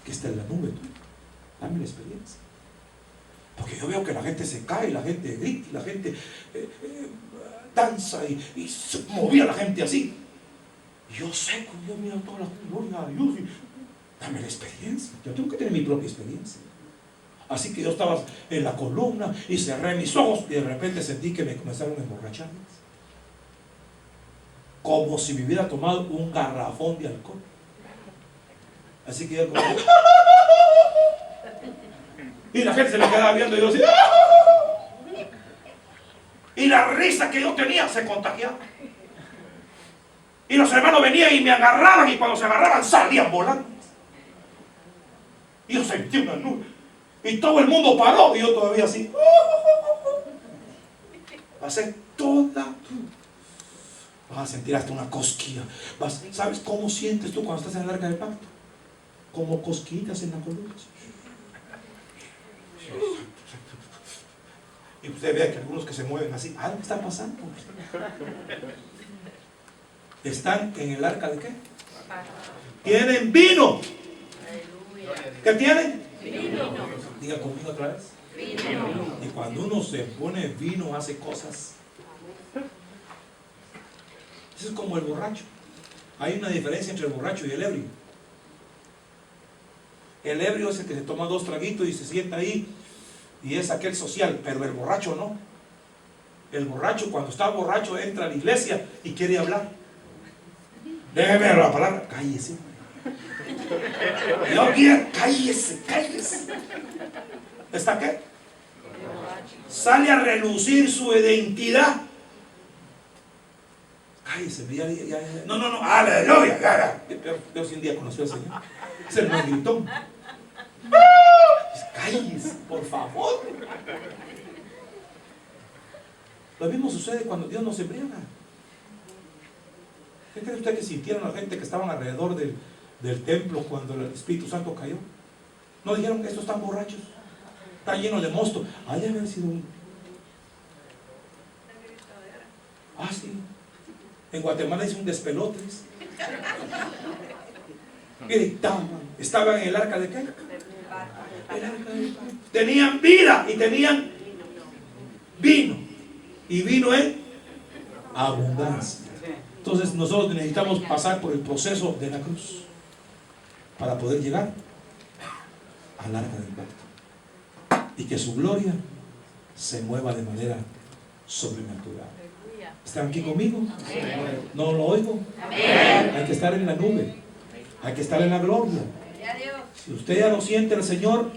que está en la nube tuya. Dame la experiencia. Porque yo veo que la gente se cae, la gente grita, la gente danza y se movía la gente así. Y yo sé que Dios mira toda la gloria a Dios. Dame la experiencia. Yo tengo que tener mi propia experiencia. Así que yo estaba en la columna y cerré mis ojos y de repente sentí que me comenzaron a emborrachar. Como si me hubiera tomado un garrafón de alcohol. Así que yo como... Y la gente se me quedaba viendo y yo así... Y la risa que yo tenía se contagiaba. Y los hermanos venían y me agarraban y cuando se agarraban salían volando. Y yo sentí una nube. Y todo el mundo paró y yo todavía así. Pasé toda. Vas a sentir hasta una cosquilla. ¿Sabes cómo sientes tú cuando estás en el arca del pacto? Como cosquillas en la columna. Y usted ve que algunos que se mueven así. Algo está pasando. ¿Están en el arca de qué? Tienen vino. ¿Qué tienen? Vino. Diga conmigo otra vez. Vino. Y cuando uno se pone vino hace cosas. Eso es como el borracho. Hay una diferencia entre el borracho y el ebrio. El ebrio es el que se toma 2 traguitos y se sienta ahí y es aquel social, pero el borracho no. El borracho cuando está borracho entra a la iglesia y quiere hablar. Déjeme ver la palabra. Cállese. Yo quiero, cállese. ¿Está qué? Sale a relucir su identidad. Cállese, ya. No, aleluya, ya. Yo sí un día conocí al Señor. Es el más gritón. Cállese, por favor. Lo mismo sucede cuando Dios nos embriaga. ¿Qué cree usted que sintieron la gente que estaban alrededor del templo cuando el Espíritu Santo cayó? No dijeron que estos están borrachos, están llenos de mosto. Hay de haber sido un... sí. En Guatemala hizo un despelote. Gritaban. ¿Estaban en el arca de qué? El arca del pacto. Tenían vida y tenían vino. Y vino en abundancia. Entonces nosotros necesitamos pasar por el proceso de la cruz para poder llegar al arca del pacto y que su gloria se mueva de manera sobrenatural. ¿Están aquí conmigo? ¿No lo oigo? Hay que estar en la nube. Hay que estar en la gloria. Si usted ya no siente al Señor,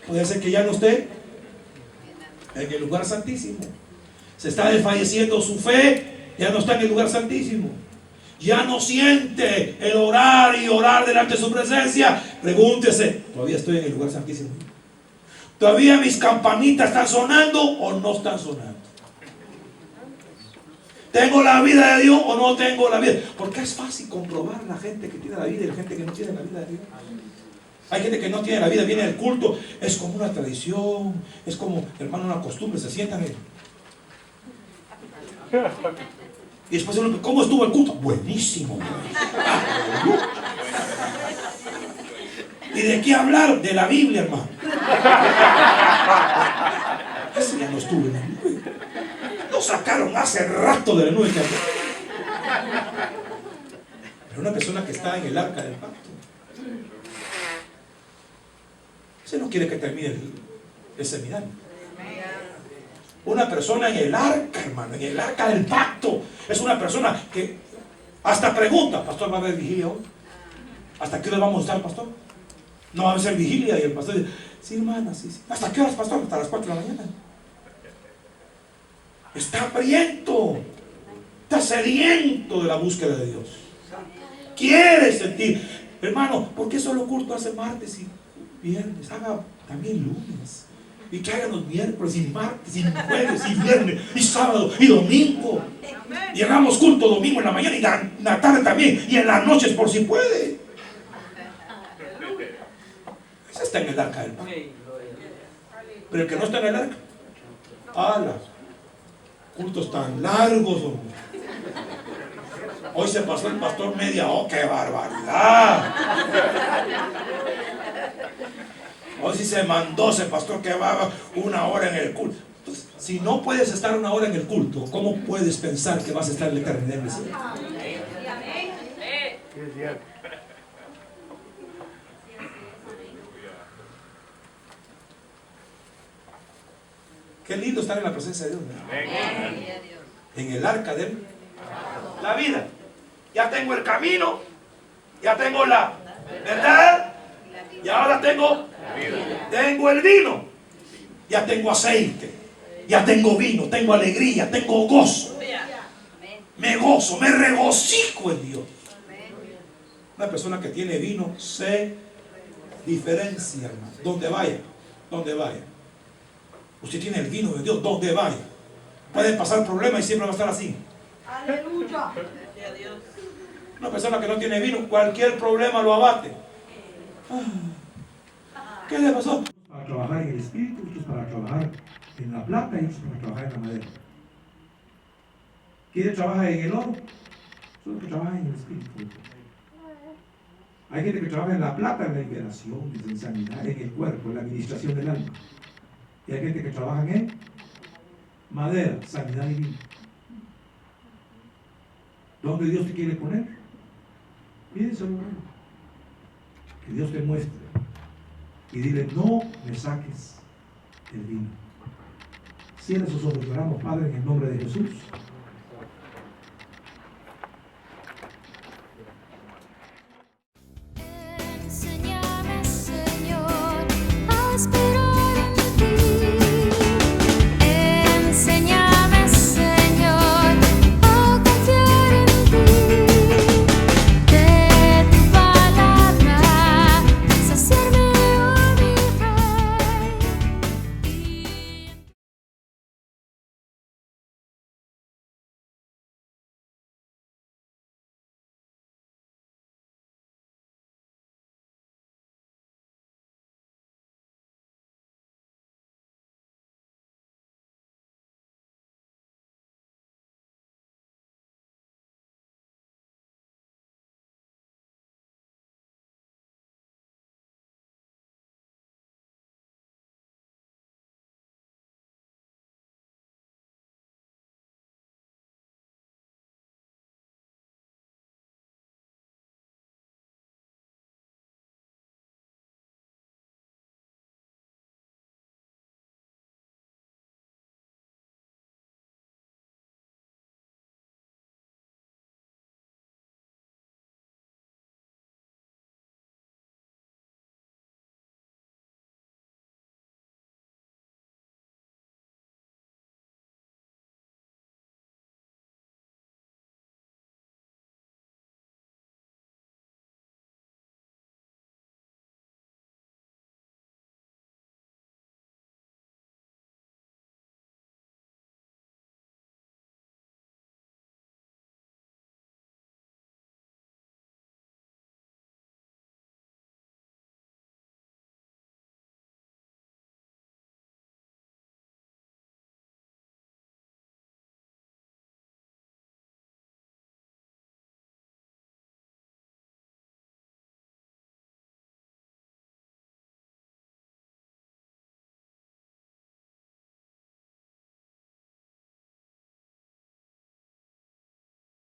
puede ser que ya no esté en el lugar santísimo. Se está desfalleciendo su fe, ya no está en el lugar santísimo. Ya no siente el orar y orar delante de su presencia. Pregúntese, ¿todavía estoy en el lugar santísimo? ¿Todavía mis campanitas están sonando o no están sonando? ¿Tengo la vida de Dios o no tengo la vida? Porque es fácil comprobar la gente que tiene la vida y la gente que no tiene la vida de Dios. Hay gente que no tiene la vida, viene del culto, es como una tradición, es como, hermano, una costumbre, se sientan ahí. Y después uno, ¿cómo estuvo el culto? Buenísimo. ¿Y de qué hablar? De la Biblia, hermano. Ese ya no estuvo en la nube. Lo sacaron hace rato de la nube. Pero una persona que está en el arca del pacto, ese no quiere que termine el seminario. Una persona en el arca, hermano, en el arca del pacto, es una persona que hasta pregunta, pastor, ¿va a haber vigilia hoy? ¿Hasta qué hora vamos a estar, pastor? No va a ser vigilia. Y el pastor dice, sí, hermana, sí. ¿Hasta qué horas, pastor? Hasta las 4 de la mañana. Está hambriento, está sediento de la búsqueda de Dios. Quiere sentir, hermano, ¿por qué solo culto hace martes y viernes? Haga también lunes. Y que hagan los miércoles y martes y jueves y viernes y sábado y domingo. Y hagamos culto domingo en la mañana y en la tarde también. Y en las noches por si puede. Ese está en el arca del pacto. Pero el que no está en el arca, ¡ala! Cultos tan largos, hombre. Hoy se pasó el pastor media hora. ¡Qué barbaridad! Hoy sí se mandó ese pastor que va 1 hora en el culto. Entonces, si no puedes estar 1 hora en el culto, ¿cómo puedes pensar que vas a estar en la eternidad en el cielo? Qué lindo estar en la presencia de Dios, ¿no? En el arca de la vida. Ya tengo el camino, ya tengo la verdad, y ahora tengo el vino, ya tengo aceite, ya tengo vino, tengo alegría, tengo gozo. Me gozo, me regocijo en Dios. Una persona que tiene vino se diferencia, hermano. Donde vaya, donde vaya. Usted tiene el vino de Dios, donde vaya. Pueden pasar problemas y siempre va a estar así. Aleluya. Una persona que no tiene vino, cualquier problema lo abate. ¿Qué le pasó? Para trabajar en el espíritu, otros para trabajar en la plata y otros para trabajar en la madera. ¿Quiere trabajar en el oro? Son los que trabajan en el espíritu. Hay gente que trabaja en la plata, en la liberación, en sanidad, en el cuerpo, en la administración del alma. Y hay gente que trabaja en madera, sanidad divina. ¿Dónde Dios te quiere poner? Pídeselo. Que Dios te muestre. Y dile, no me saques el vino. Cierra sus ojos, oramos, Padre, en el nombre de Jesús.